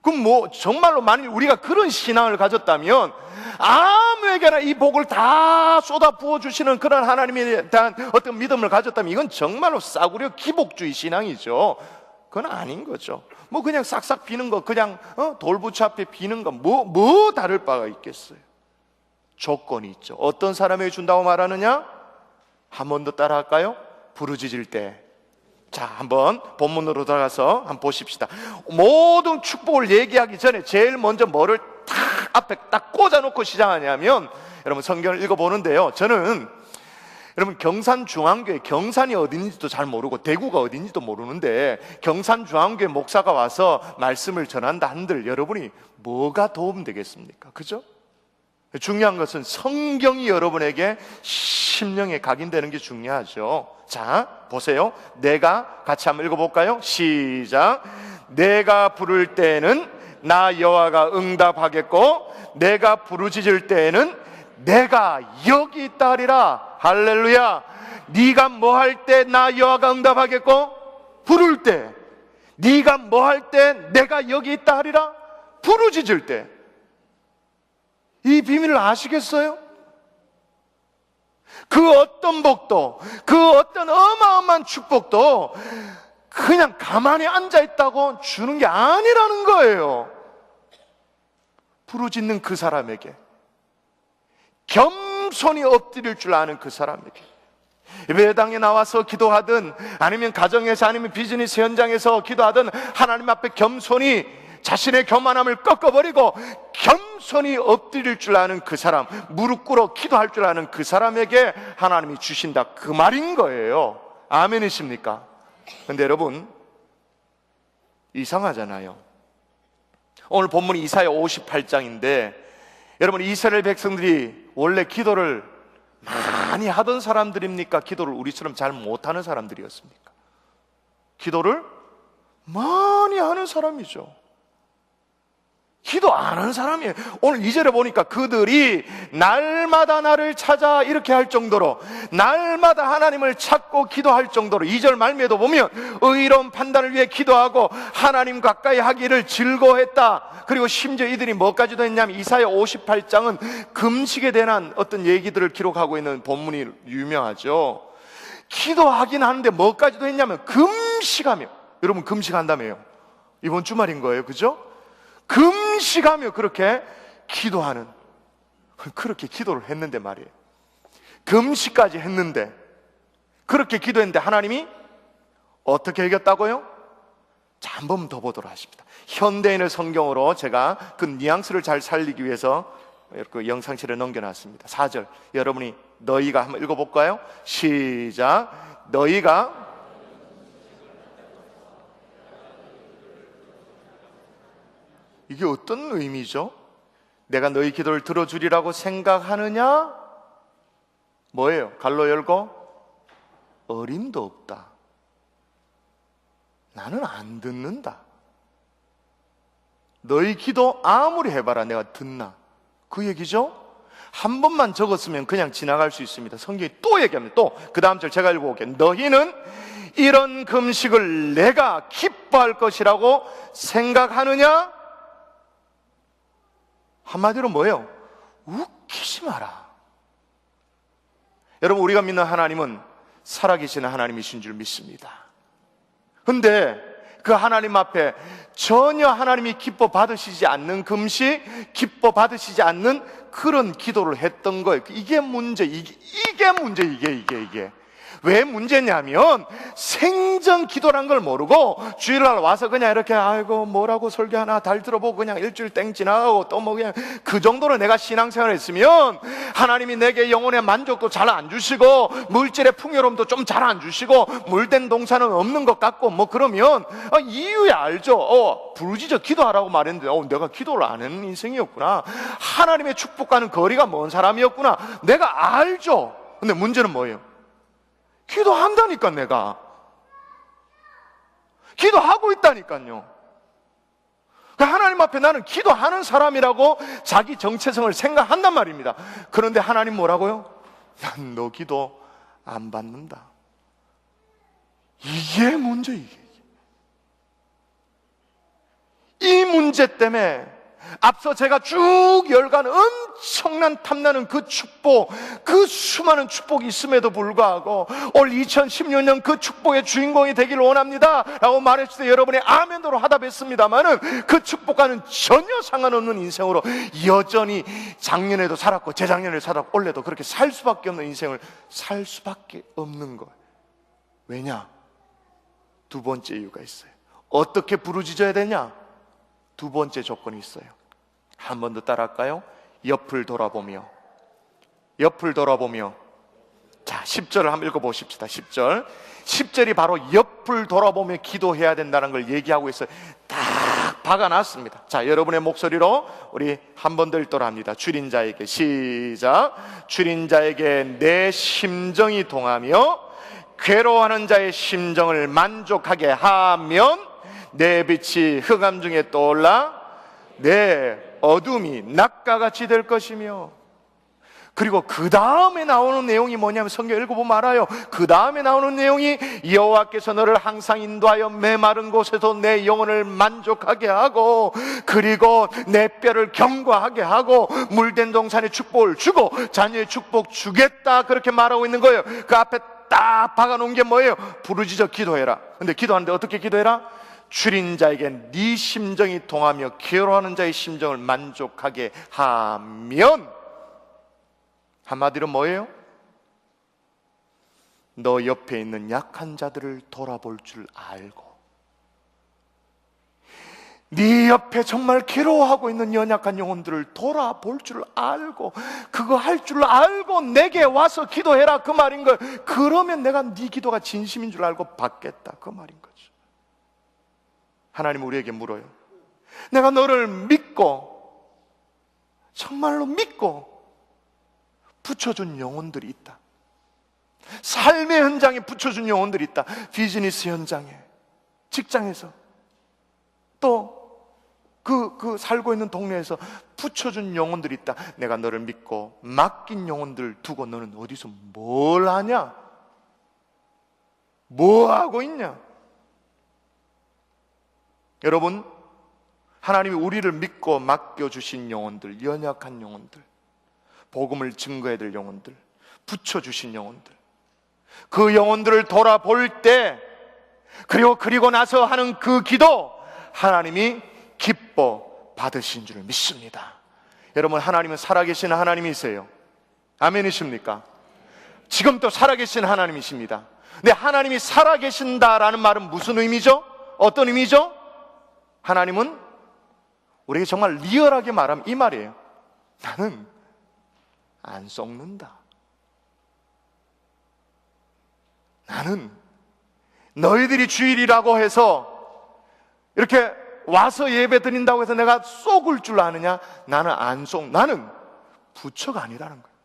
그럼 정말로 만일 우리가 그런 신앙을 가졌다면, 아무에게나 이 복을 다 쏟아 부어주시는 그런 하나님에 대한 어떤 믿음을 가졌다면, 이건 정말로 싸구려 기복주의 신앙이죠. 그건 아닌 거죠. 그냥 싹싹 비는 거, 그냥 돌부처 앞에 비는 거, 뭐 다를 바가 있겠어요. 조건이 있죠. 어떤 사람에게 준다고 말하느냐? 한 번 더 따라할까요? 부르짖을 때 자, 한번 본문으로 들어가서 한번 보십시다. 모든 축복을 얘기하기 전에 제일 먼저 뭐를 딱 앞에 딱 꽂아놓고 시작하냐면, 여러분 성경을 읽어보는데요, 저는 여러분 경산중앙교회, 경산이 어딘지도 잘 모르고 대구가 어딘지도 모르는데 경산중앙교회 목사가 와서 말씀을 전한다 한들 여러분이 뭐가 도움되겠습니까? 그죠? 중요한 것은 성경이 여러분에게 심령에 각인되는 게 중요하죠. 자, 보세요. 내가 같이 한번 읽어볼까요? 시작. 내가 부를 때에는 나 여호와가 응답하겠고 내가 부르짖을 때에는 내가 여기 있다 하리라. 할렐루야. 네가 뭐 할 때 나 여호와가 응답하겠고 부를 때, 네가 뭐 할 때 내가 여기 있다 하리라. 부르짖을 때. 이 비밀을 아시겠어요? 그 어떤 복도, 그 어떤 어마어마한 축복도 그냥 가만히 앉아있다고 주는 게 아니라는 거예요. 부르짖는 그 사람에게, 겸손히 엎드릴 줄 아는 그 사람에게, 예배당에 나와서 기도하든 아니면 가정에서 아니면 비즈니스 현장에서 기도하든 하나님 앞에 겸손히 자신의 교만함을 꺾어버리고 겸손히 엎드릴 줄 아는 그 사람, 무릎 꿇어 기도할 줄 아는 그 사람에게 하나님이 주신다, 그 말인 거예요. 아멘이십니까? 근데 여러분 이상하잖아요. 오늘 본문이 이사야 58장인데 여러분 이스라엘 백성들이 원래 기도를 많이 하던 사람들입니까? 기도를 우리처럼 잘 못하는 사람들이었습니까? 기도를 많이 하는 사람이죠. 기도 안 하는 사람이에요. 오늘 2절에 보니까 그들이 날마다 나를 찾아 이렇게 할 정도로, 날마다 하나님을 찾고 기도할 정도로, 2절 말미에도 보면 의로운 판단을 위해 기도하고 하나님 가까이 하기를 즐거워했다. 그리고 심지어 이들이 뭐까지도 했냐면 이사야 58장은 금식에 대한 어떤 얘기들을 기록하고 있는 본문이 유명하죠. 기도하긴 하는데 뭐까지도 했냐면 금식하며, 여러분 금식한다며요. 이번 주말인 거예요. 그죠? 금식하며 그렇게 기도하는, 그렇게 기도를 했는데 말이에요. 금식까지 했는데, 그렇게 기도했는데 하나님이 어떻게 이겼다고요? 자, 한 번 더 보도록 하십니다. 현대인의 성경으로 제가 그 뉘앙스를 잘 살리기 위해서 이렇게 영상실에 넘겨놨습니다. 4절 여러분이 너희가 한번 읽어볼까요? 시작. 너희가 이게 어떤 의미죠? 내가 너희 기도를 들어주리라고 생각하느냐? 뭐예요? 갈로 열고 어림도 없다. 나는 안 듣는다. 너희 기도 아무리 해봐라 내가 듣나? 그 얘기죠? 한 번만 적었으면 그냥 지나갈 수 있습니다. 성경이 또 얘기합니다. 또 그 다음 절 제가 읽어볼게요. 너희는 이런 금식을 내가 기뻐할 것이라고 생각하느냐? 한마디로 뭐예요? 웃기지 마라. 여러분 우리가 믿는 하나님은 살아계시는 하나님이신 줄 믿습니다. 근데 그 하나님 앞에 전혀 하나님이 기뻐 받으시지 않는 금식, 기뻐 받으시지 않는 그런 기도를 했던 거예요. 이게 문제, 이게 문제, 이게. 왜 문제냐면 생전 기도란 걸 모르고 주일날 와서 그냥 이렇게 아이고 뭐라고 설교 하나 달 들어보고 그냥 일주일 땡 지나가고 또 뭐 그냥 그 정도로 내가 신앙생활을 했으면 하나님이 내게 영혼의 만족도 잘 안 주시고 물질의 풍요로움도 좀 잘 안 주시고 물된 동산은 없는 것 같고 뭐 그러면 이유야 알죠. 부르짖어 기도하라고 말했는데 내가 기도를 안 하는 인생이었구나. 하나님의 축복과는 거리가 먼 사람이었구나. 내가 알죠. 근데 문제는 뭐예요? 기도한다니까. 내가 기도하고 있다니까요. 하나님 앞에 나는 기도하는 사람이라고 자기 정체성을 생각한단 말입니다. 그런데 하나님 뭐라고요? 난 너 기도 안 받는다. 이게 문제. 이 문제 때문에 앞서 제가 쭉 열간 엄청난 탐나는 그 축복, 그 수많은 축복이 있음에도 불구하고 올 2016년 그 축복의 주인공이 되기를 원합니다 라고 말했을 때 여러분이 아멘으로 하답했습니다마는 그 축복과는 전혀 상관없는 인생으로 여전히 작년에도 살았고 재작년에도 살았고 올해도 그렇게 살 수밖에 없는 인생을 살 수밖에 없는 거예요. 왜냐? 두 번째 이유가 있어요. 어떻게 부르짖어야 되냐? 두 번째 조건이 있어요. 한 번 더 따라할까요? 옆을 돌아보며. 옆을 돌아보며. 자, 10절을 한번 읽어보십시다. 10절. 10절이 바로 옆을 돌아보며 기도해야 된다는 걸 얘기하고 있어요. 딱 박아놨습니다. 자, 여러분의 목소리로 우리 한 번 더 읽도록 합니다. 줄인 자에게 시작. 줄인 자에게 내 심정이 동하며 괴로워하는 자의 심정을 만족하게 하면 내 빛이 흑암 중에 떠올라 내 어둠이 낙가같이 될 것이며. 그리고 그 다음에 나오는 내용이 뭐냐면, 성경 읽어보면 알아요. 그 다음에 나오는 내용이 여호와께서 너를 항상 인도하여 메마른 곳에서 내 영혼을 만족하게 하고, 그리고 내 뼈를 견고하게 하고, 물된 동산의 축복을 주고 자녀의 축복 주겠다, 그렇게 말하고 있는 거예요. 그 앞에 딱 박아놓은 게 뭐예요? 부르짖어 기도해라. 근데 기도하는데 어떻게 기도해라? 줄인 자에게 네 심정이 동하며 괴로워하는 자의 심정을 만족하게 하면, 한마디로 뭐예요? 너 옆에 있는 약한 자들을 돌아볼 줄 알고, 네 옆에 정말 괴로워하고 있는 연약한 영혼들을 돌아볼 줄 알고, 그거 할 줄 알고 내게 와서 기도해라, 그 말인 거예요. 그러면 내가 네 기도가 진심인 줄 알고 받겠다, 그 말인 거죠. 하나님 우리에게 물어요. 내가 너를 믿고, 정말로 믿고 붙여준 영혼들이 있다. 삶의 현장에 붙여준 영혼들이 있다. 비즈니스 현장에, 직장에서, 또 그 살고 있는 동네에서 붙여준 영혼들이 있다. 내가 너를 믿고 맡긴 영혼들 두고 너는 어디서 뭘 하냐? 뭐 하고 있냐? 여러분, 하나님이 우리를 믿고 맡겨주신 영혼들, 연약한 영혼들, 복음을 증거해야 될 영혼들, 붙여주신 영혼들, 그 영혼들을 돌아볼 때, 그리고 나서 하는 그 기도, 하나님이 기뻐 받으신 줄 믿습니다. 여러분, 하나님은 살아계신 하나님이세요. 아멘이십니까? 지금도 살아계신 하나님이십니다. 근데 하나님이 살아계신다라는 말은 무슨 의미죠? 어떤 의미죠? 하나님은 우리에게 정말 리얼하게 말하면 이 말이에요. 나는 안 썩는다. 나는 너희들이 주일이라고 해서 이렇게 와서 예배 드린다고 해서 내가 속을 줄 아느냐? 나는 안 속. 나는 부처가 아니라는 거예요.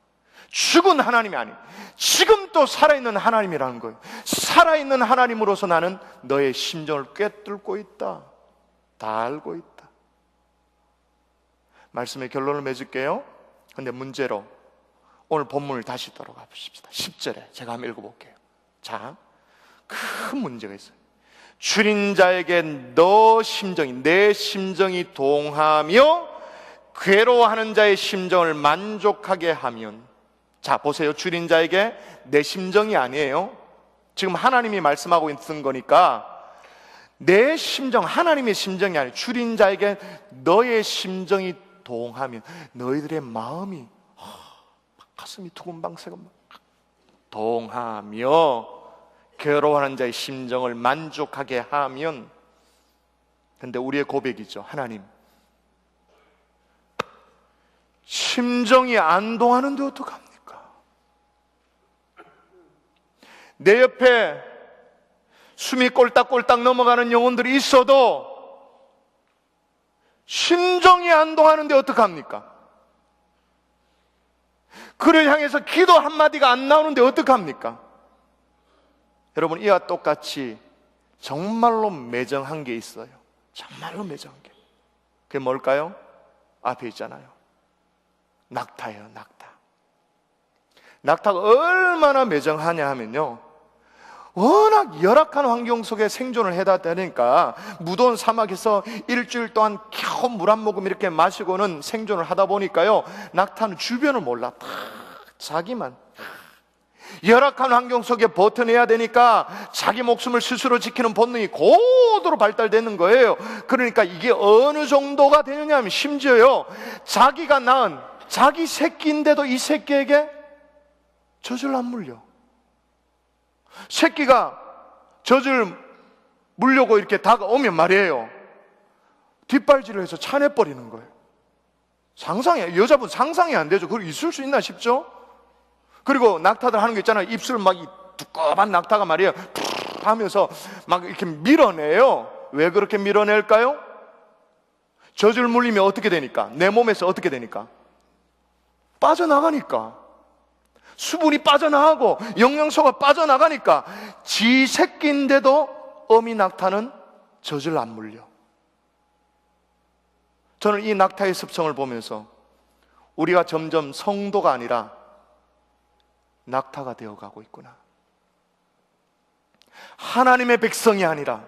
죽은 하나님이 아니에요. 지금 또 살아있는 하나님이라는 거예요. 살아있는 하나님으로서 나는 너의 심정을 꿰뚫고 있다. 다 알고 있다. 말씀의 결론을 맺을게요. 근데 문제로 오늘 본문을 다시 돌아가 보십시다. 10절에 제가 한번 읽어볼게요. 자, 큰 문제가 있어요. 줄인 자에게 내 심정이 동하며 괴로워하는 자의 심정을 만족하게 하면. 자, 보세요. 줄인 자에게 내 심정이 아니에요. 지금 하나님이 말씀하고 있는 거니까 내 심정, 하나님의 심정이 아니에요. 줄인 자에게 너의 심정이 동하면, 너희들의 마음이 가슴이 두근방새가 동하며 괴로워하는 자의 심정을 만족하게 하면. 근데 우리의 고백이죠. 하나님, 심정이 안 동하는데 어떡합니까? 내 옆에 숨이 꼴딱꼴딱 넘어가는 영혼들이 있어도 심정이 안 동하는데 어떡합니까? 그를 향해서 기도 한마디가 안 나오는데 어떡합니까? 여러분, 이와 똑같이 정말로 매정한 게 있어요. 정말로 매정한 게. 그게 뭘까요? 앞에 있잖아요. 낙타예요, 낙타. 낙타가 얼마나 매정하냐 하면요, 워낙 열악한 환경 속에 생존을 해야 되니까 무더운 사막에서 일주일 동안 겨우 물 한 모금 이렇게 마시고는 생존을 하다 보니까요, 낙타는 주변을 몰라. 다 자기만. 열악한 환경 속에 버텨내야 되니까 자기 목숨을 스스로 지키는 본능이 고도로 발달되는 거예요. 그러니까 이게 어느 정도가 되느냐 하면, 심지어요, 자기가 낳은 자기 새끼인데도 이 새끼에게 젖을 안 물려. 새끼가 젖을 물려고 이렇게 다가오면 말이에요, 뒷발질을 해서 차내버리는 거예요. 여자분 상상이 안 되죠. 그리고 있을 수 있나 싶죠? 그리고 낙타들 하는 거 있잖아요. 입술 막 이 두꺼운 낙타가 말이에요, 푹 하면서 막 이렇게 밀어내요. 왜 그렇게 밀어낼까요? 젖을 물리면 어떻게 되니까? 내 몸에서 어떻게 되니까? 빠져나가니까. 수분이 빠져나가고 영양소가 빠져나가니까. 지 새끼인데도 어미 낙타는 젖을 안 물려. 저는 이 낙타의 습성을 보면서 우리가 점점 성도가 아니라 낙타가 되어가고 있구나. 하나님의 백성이 아니라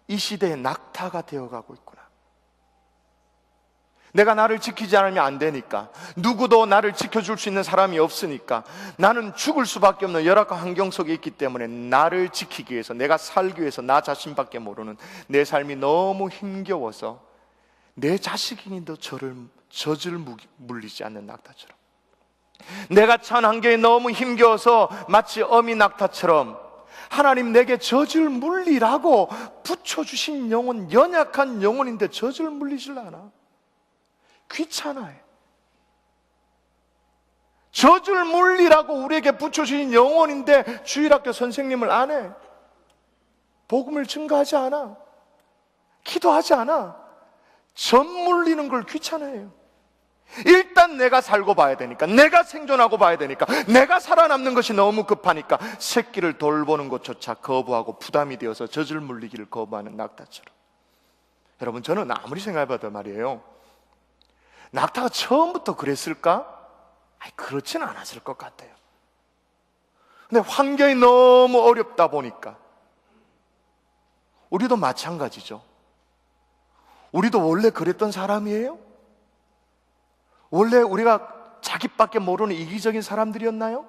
이 시대의 낙타가 되어가고 있구나. 내가 나를 지키지 않으면 안 되니까, 누구도 나를 지켜줄 수 있는 사람이 없으니까, 나는 죽을 수밖에 없는 열악한 환경 속에 있기 때문에 나를 지키기 위해서, 내가 살기 위해서 나 자신밖에 모르는 내 삶이 너무 힘겨워서 내 자식인도 젖을 물리지 않는 낙타처럼, 내가 처한 환경이 너무 힘겨워서 마치 어미 낙타처럼 하나님 내게 젖을 물리라고 붙여주신 영혼, 연약한 영혼인데 젖을 물리질 않아. 귀찮아해. 젖을 물리라고 우리에게 붙여주신 영혼인데 주일학교 선생님을 안 해. 복음을 증거하지 않아. 기도하지 않아. 젖 물리는 걸 귀찮아해요. 일단 내가 살고 봐야 되니까, 내가 생존하고 봐야 되니까, 내가 살아남는 것이 너무 급하니까 새끼를 돌보는 것조차 거부하고 부담이 되어서 젖을 물리기를 거부하는 낙타처럼. 여러분, 저는 아무리 생각해봐도 말이에요, 낙타가 처음부터 그랬을까? 그렇지는 않았을 것 같아요. 근데 환경이 너무 어렵다 보니까, 우리도 마찬가지죠. 우리도 원래 그랬던 사람이에요? 원래 우리가 자기밖에 모르는 이기적인 사람들이었나요?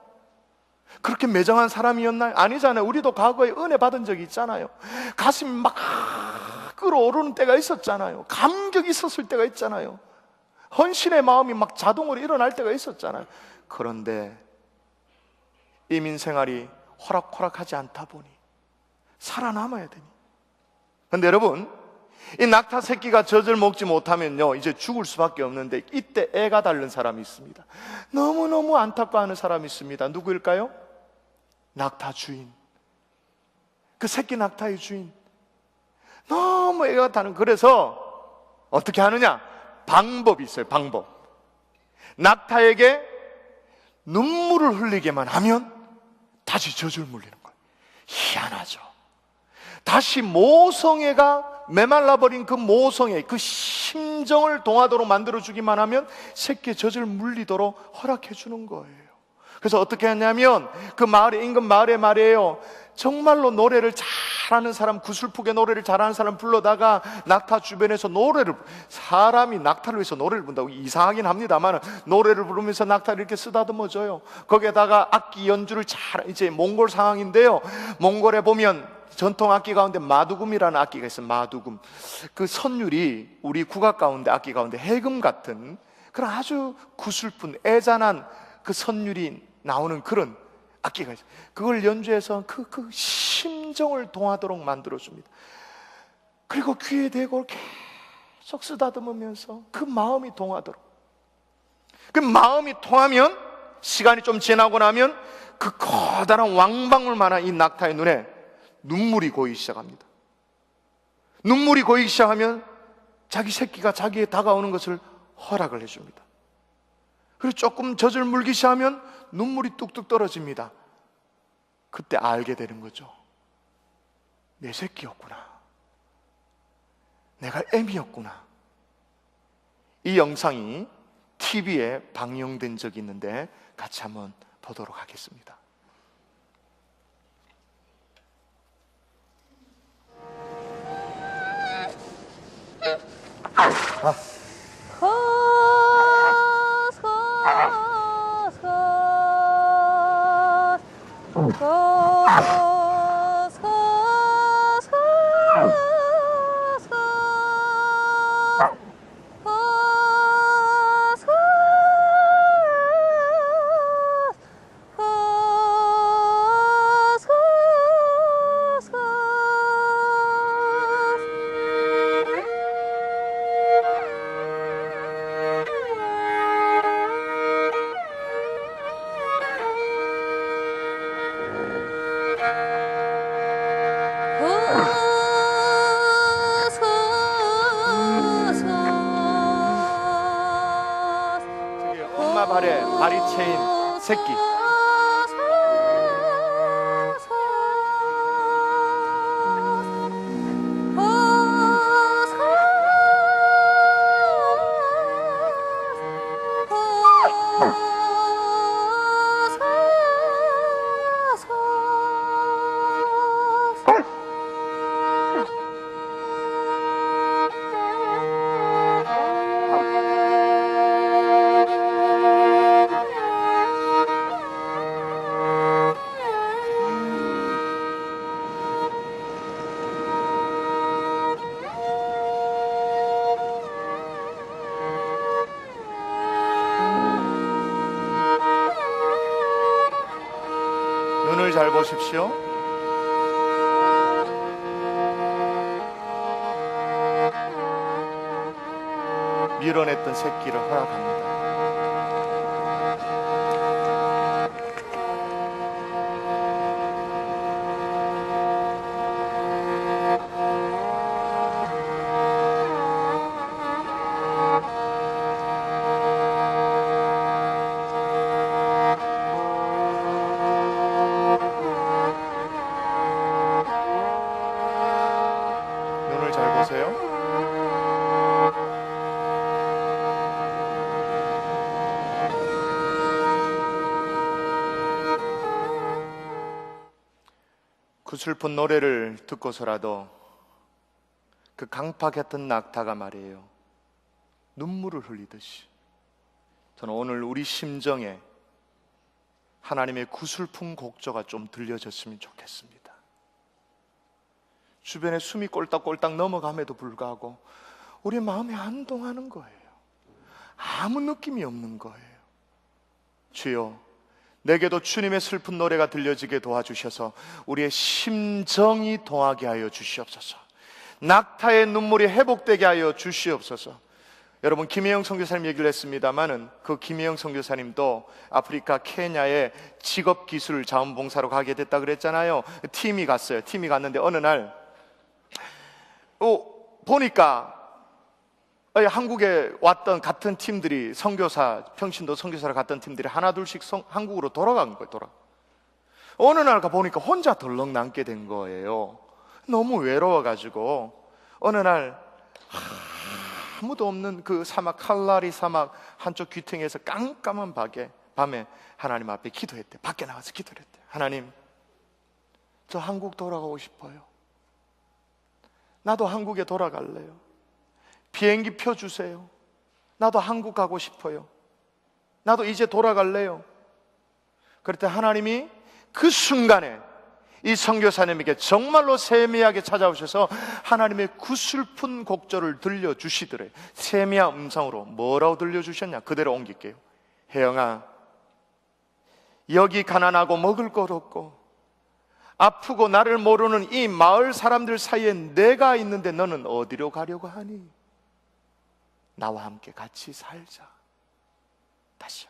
그렇게 매정한 사람이었나요? 아니잖아요. 우리도 과거에 은혜 받은 적이 있잖아요. 가슴이 막 끓어오르는 때가 있었잖아요. 감격이 있었을 때가 있잖아요. 헌신의 마음이 막 자동으로 일어날 때가 있었잖아요. 그런데 이민 생활이 호락호락하지 않다 보니, 살아남아야 되니. 그런데 여러분, 이 낙타 새끼가 젖을 먹지 못하면요, 이제 죽을 수밖에 없는데, 이때 애가 닳는 사람이 있습니다. 너무너무 안타까워하는 사람이 있습니다. 누구일까요? 낙타 주인. 그 새끼 낙타의 주인. 너무 애가 닳는. 그래서 어떻게 하느냐? 방법이 있어요. 방법. 낙타에게 눈물을 흘리게만 하면 다시 젖을 물리는 거예요. 희한하죠. 다시 모성애가 메말라버린 그 모성애, 그 심정을 동하도록 만들어주기만 하면 새끼의 젖을 물리도록 허락해주는 거예요. 그래서 어떻게 하냐면, 그 마을에, 인근 마을에 말이에요, 정말로 노래를 잘하는 사람, 구슬프게 노래를 잘하는 사람 불러다가 낙타 주변에서 사람이 낙타를 위해서 노래를 부른다고 이상하긴 합니다만, 노래를 부르면서 낙타를 이렇게 쓰다듬어줘요. 거기에다가 악기 연주를 이제 몽골 상황인데요, 몽골에 보면 전통 악기 가운데 마두금이라는 악기가 있어요. 마두금. 그 선율이 우리 국악 가운데, 악기 가운데 해금 같은 그런 아주 구슬픈 애잔한 그 선율이 나오는 그런 악기가 있어요. 그걸 연주해서 그 심정을 동하도록 만들어줍니다. 그리고 귀에 대고 계속 쓰다듬으면서 그 마음이 동하도록. 그 마음이 통하면, 시간이 좀 지나고 나면 그 커다란 왕방울만한 이 낙타의 눈에 눈물이 고이기 시작합니다. 눈물이 고이기 시작하면 자기 새끼가 자기에 다가오는 것을 허락을 해줍니다. 그리고 조금 젖을 물기 시작하면 눈물이 뚝뚝 떨어집니다. 그때 알게 되는 거죠. 내 새끼였구나. 내가 애미였구나. 이 영상이 TV에 방영된 적이 있는데 같이 한번 보도록 하겠습니다. 새인 새끼. 눈을 잘 보십시오. 밀어냈던 새끼를 허락합니다. 눈을 잘 보세요. 그 슬픈 노래를 듣고서라도 그 강팍했던 낙타가 말이에요, 눈물을 흘리듯이 저는 오늘 우리 심정에 하나님의 구슬픈 곡조가 좀 들려졌으면 좋겠습니다. 주변에 숨이 꼴딱꼴딱 넘어감에도 불구하고 우리 마음이 안동하는 거예요. 아무 느낌이 없는 거예요. 주여, 내게도 주님의 슬픈 노래가 들려지게 도와주셔서 우리의 심정이 동하게 하여 주시옵소서. 낙타의 눈물이 회복되게 하여 주시옵소서. 여러분, 김혜영 선교사님 얘기를 했습니다마는 그 김혜영 선교사님도 아프리카 케냐에 직업기술 자원봉사로 가게 됐다 그랬잖아요. 팀이 갔어요. 팀이 갔는데 어느 날 보니까 한국에 왔던 같은 팀들이, 선교사, 평신도 선교사로 갔던 팀들이 하나 둘씩 한국으로 돌아간 거예요. 어느 날 보니까 혼자 덜렁 남게 된 거예요. 너무 외로워가지고 어느 날 아무도 없는 그 사막, 칼라리 사막 한쪽 귀퉁이에서 깜깜한 밤에 하나님 앞에 기도했대. 밖에 나가서 기도를 했대. 하나님, 저 한국 돌아가고 싶어요. 나도 한국에 돌아갈래요. 비행기 표 주세요. 나도 한국 가고 싶어요. 나도 이제 돌아갈래요. 그랬더니 하나님이 그 순간에 이 선교사님에게 정말로 세미하게 찾아오셔서 하나님의 구슬픈 곡조를 들려주시더래. 세미한 음성으로 뭐라고 들려주셨냐? 그대로 옮길게요. 혜영아, 여기 가난하고 먹을 것 없고 아프고 나를 모르는 이 마을 사람들 사이에 내가 있는데 너는 어디로 가려고 하니? 나와 함께 같이 살자. 다시요.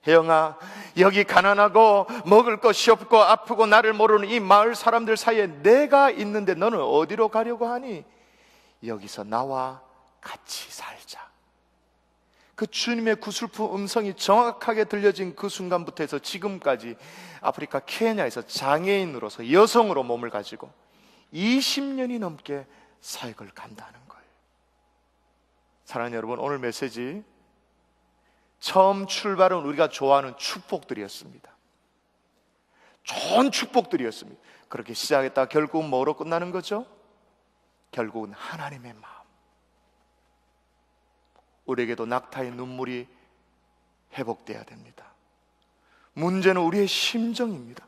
혜영아, 여기 가난하고 먹을 것이 없고 아프고 나를 모르는 이 마을 사람들 사이에 내가 있는데 너는 어디로 가려고 하니? 여기서 나와 같이 살자. 그 주님의 구슬픈 음성이 정확하게 들려진 그 순간부터 해서 지금까지 아프리카 케냐에서 장애인으로서 여성으로 몸을 가지고 20년이 넘게 사역을 감당하는 거예요. 사랑하는 여러분, 오늘 메시지 처음 출발은 우리가 좋아하는 축복들이었습니다. 좋은 축복들이었습니다. 그렇게 시작했다가 결국은 뭐로 끝나는 거죠? 결국은 하나님의 마음. 우리에게도 낙타의 눈물이 회복돼야 됩니다. 문제는 우리의 심정입니다.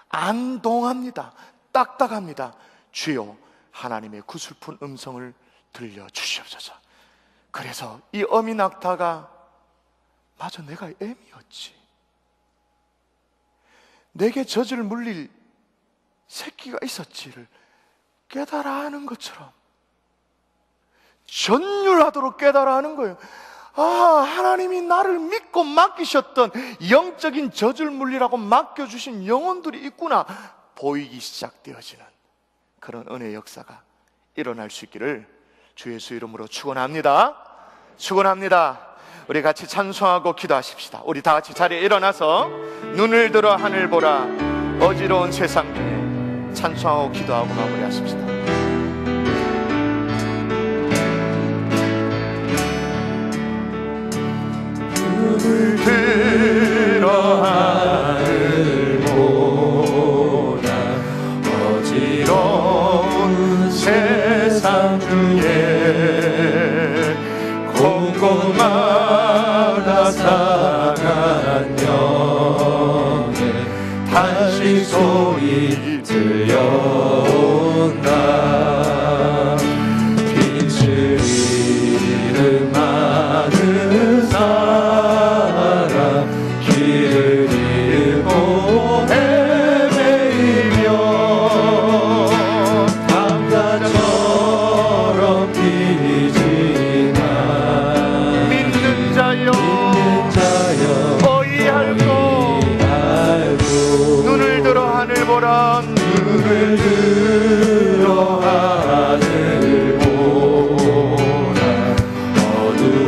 안동합니다. 딱딱합니다. 주여, 하나님의 구슬픈 음성을 들려주시옵소서. 그래서 이 어미 낙타가 맞아, 내가 애미였지. 내게 젖을 물릴 새끼가 있었지를 깨달아 하는 것처럼 전율하도록 깨달아 하는 거예요. 아, 하나님이 나를 믿고 맡기셨던 영적인 젖을 물리라고 맡겨주신 영혼들이 있구나 보이기 시작되어지는 그런 은혜의 역사가 일어날 수 있기를 주 예수 이름으로 축원합니다. 축원합니다. 우리 같이 찬송하고 기도하십시다. 우리 다 같이 자리에 일어나서 눈을 들어 하늘 보라. 어지러운 세상 중에 찬송하고 기도하고 마무리하십시다. 눈을 들어 하늘 보라. 어지러운 세상 중에 곳곳마다 상한 영의 탄식 소리 들려온다. 빛을 잃은 많은 사람 길을 잃고 헤매이며 바다처럼 비지나 믿는 자여 어이할고 눈을 들어 하늘 보라. 눈을 들어 하늘 보라.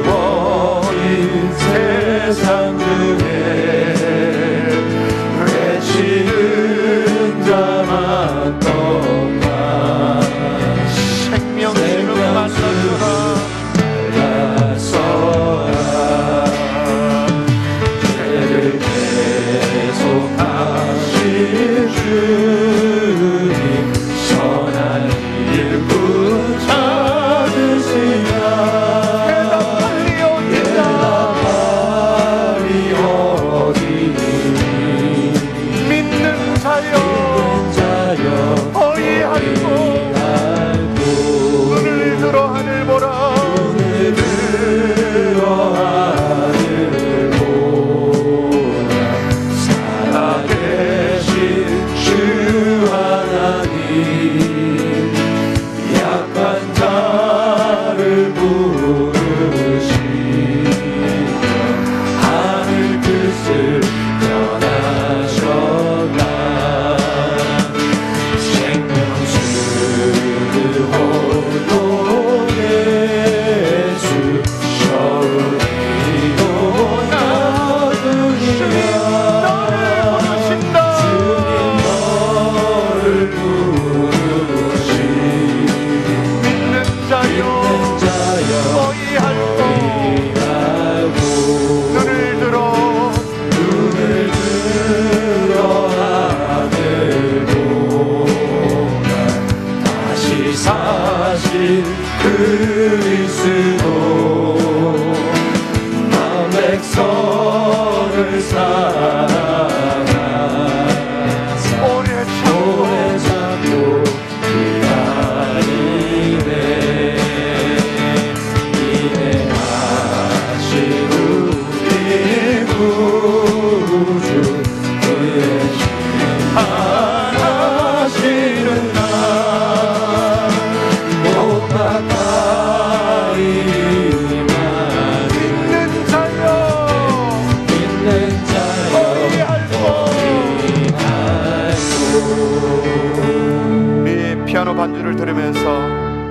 어두워진 세상 중에 외치는 자만 떠나 생명수를 만나주라. 죄를 계속하실 주님 선한 일꾼 찾으시라. 대답하리 어디니 믿는 자여 어이하고 눈을 들어 하늘 보라. 눈을 들어 하늘 보라. 살아계신 주 하나님 약한 자를 부르시며 하늘 뜻을 전하셨다. 생명수를 홀로 예수 저리로 놔두니라. 주님 너를 부르시. 믿는 자여 어이할고 눈을 들어 하늘 보라. 다시 사신 그리스도 나 백성을 사랑하사 오래 참고 기다리네. 인내하신 우리 구주 그의 하나시는 나 못 가까이 믿는 자여 우리 피아노 반주를 들으면서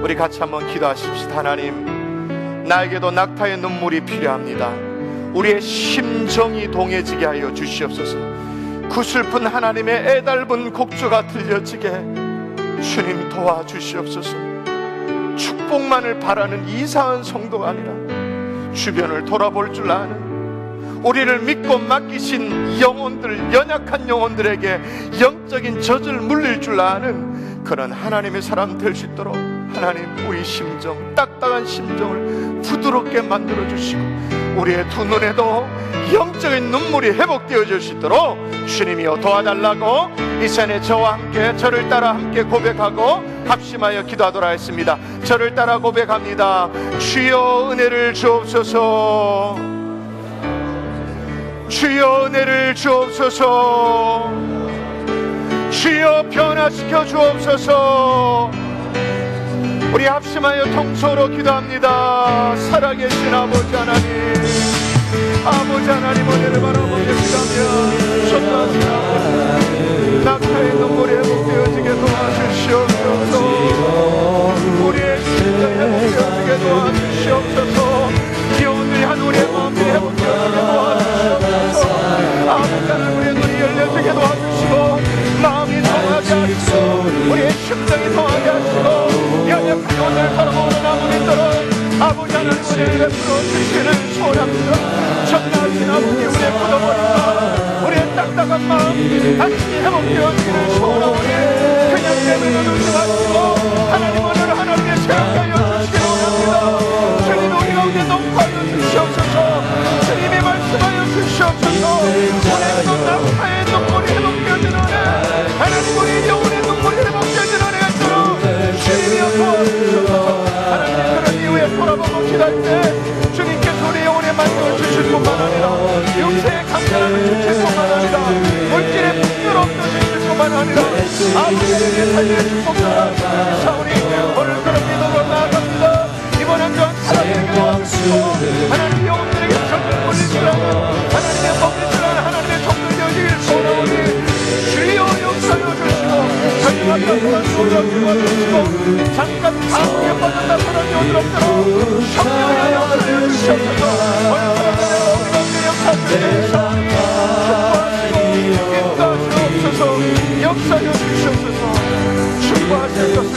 우리 같이 한번 기도하십시다. 하나님, 나에게도 낙타의 눈물이 필요합니다. 우리의 심정이 동해지게 하여 주시옵소서. 구슬픈 하나님의 애달픈 곡조가 들려지게 주님 도와주시옵소서. 축복만을 바라는 이상한 성도가 아니라 주변을 돌아볼 줄 아는, 우리를 믿고 맡기신 영혼들, 연약한 영혼들에게 영적인 젖을 물릴 줄 아는 그런 하나님의 사람 될 수 있도록 하나님, 우리 심정, 딱딱한 심정을 부드럽게 만들어 주시고 우리의 두 눈에도 영적인 눈물이 회복되어질 수 있도록 주님이여 도와달라고 이 시간에 저와 함께, 저를 따라 함께 고백하고 합심하여 기도하도록 하겠습니다. 저를 따라 고백합니다. 주여 은혜를 주옵소서. 주여 은혜를 주옵소서. 주여 변화시켜 주옵소서. 우리 합심하여 통소로 기도합니다. 살아계신 아버지 하나님, 아버지 하나님 은혜를 바라보며 기도하며 전도하신 아버지, 낙타의 눈물이 회복되어지게 도와주시옵소서. 우리의 심장이 회복되어지게 도와주시옵소서. 기운을 한 우리의 마음 오늘 돌아오는 아버지처럼 아버지 하나님 우리를 베풀어 주시기를 소원합니다. 정나신 아버지 우리의 굳어버린 우리의 딱딱한 마음 다시 회복되어지기를 소원하오니 그냥 내면을 놓지 마시고 하나님 오늘 하나님의 생각하여 주시기를 원합니다. 주님 우리 가운데 넘파하여 주시옵소서. 주님이 말씀하여 주시옵소서. 오늘 또 낙타의 눈물이 회복되어지는 은혜 하나님 우리 영혼의 눈물이 회복되어지는 은혜가 있도록 주님이여 도와주시옵소서. 하나님 그런 이후에 돌아보고 기도할 때 주님께서 우리 영혼에 만져 주실 뿐만 아니라 육체의 감사함을 주실 뿐만 아니라 물질의 풍요로움도 주실 뿐만 아니라 아버지의 삶의 축복과 사우리 오늘 그런 믿음으로 나아갑니다. 이번 한 주간 하나님에게 도와주시고 하나님의 영혼들에게 전을 올릴 줄 아는 하나님의 먹을 줄 아는 하나님의 종들 되어지기를 소원하오니 주여 역사여 주시고 자기마다 도와주시고 도와주시고 잠깐 다음에 빠졌다 사람이 오늘 없도록 성령의 역사여 주시옵소서. 얼마나 우리 가운데 역사하시옵소서. 축복하시고 인도하시옵소서. 역사여 주시옵소서. 축복하실 것을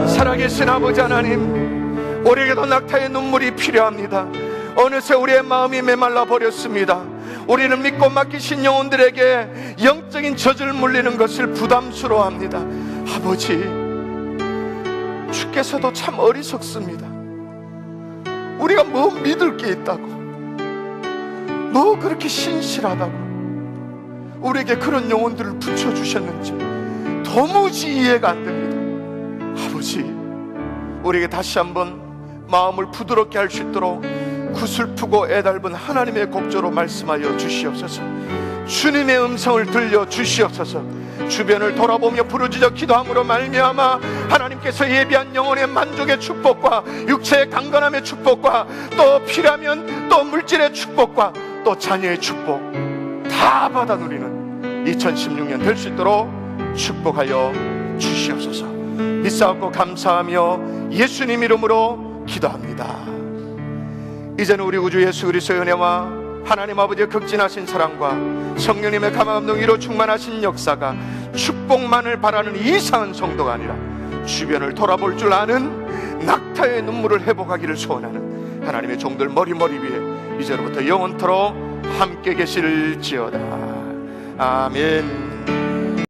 살아계신 아버지 하나님 우리에게도 낙타의 눈물이 필요합니다. 어느새 우리의 마음이 메말라 버렸습니다. 우리는 믿고 맡기신 영혼들에게 영적인 젖을 물리는 것을 부담스러워합니다. 아버지 주께서도 참 어리석습니다. 우리가 뭐 믿을 게 있다고 뭐 그렇게 신실하다고 우리에게 그런 영혼들을 붙여주셨는지 도무지 이해가 안 됩니다. 아버지 우리에게 다시 한번 마음을 부드럽게 할 수 있도록 구슬프고 애달은 하나님의 곡조로 말씀하여 주시옵소서. 주님의 음성을 들려 주시옵소서. 주변을 돌아보며 부르짖어 기도함으로 말미암아 하나님께서 예비한 영혼의 만족의 축복과 육체의 강건함의 축복과 또 필요하면 또 물질의 축복과 또 자녀의 축복 다 받아 누리는 2016년 될 수 있도록 축복하여 주시옵소서. 믿사옵고 감사하며 예수님 이름으로 기도합니다. 이제는 우리 구주 예수 그리스도의 은혜와 하나님 아버지의 극진하신 사랑과 성령님의 감화감동으로 충만하신 역사가 축복만을 바라는 이상한 성도가 아니라 주변을 돌아볼 줄 아는 낙타의 눈물을 회복하기를 소원하는 하나님의 종들 머리머리 위에 이제로부터 영원토록 함께 계실지어다. 아멘.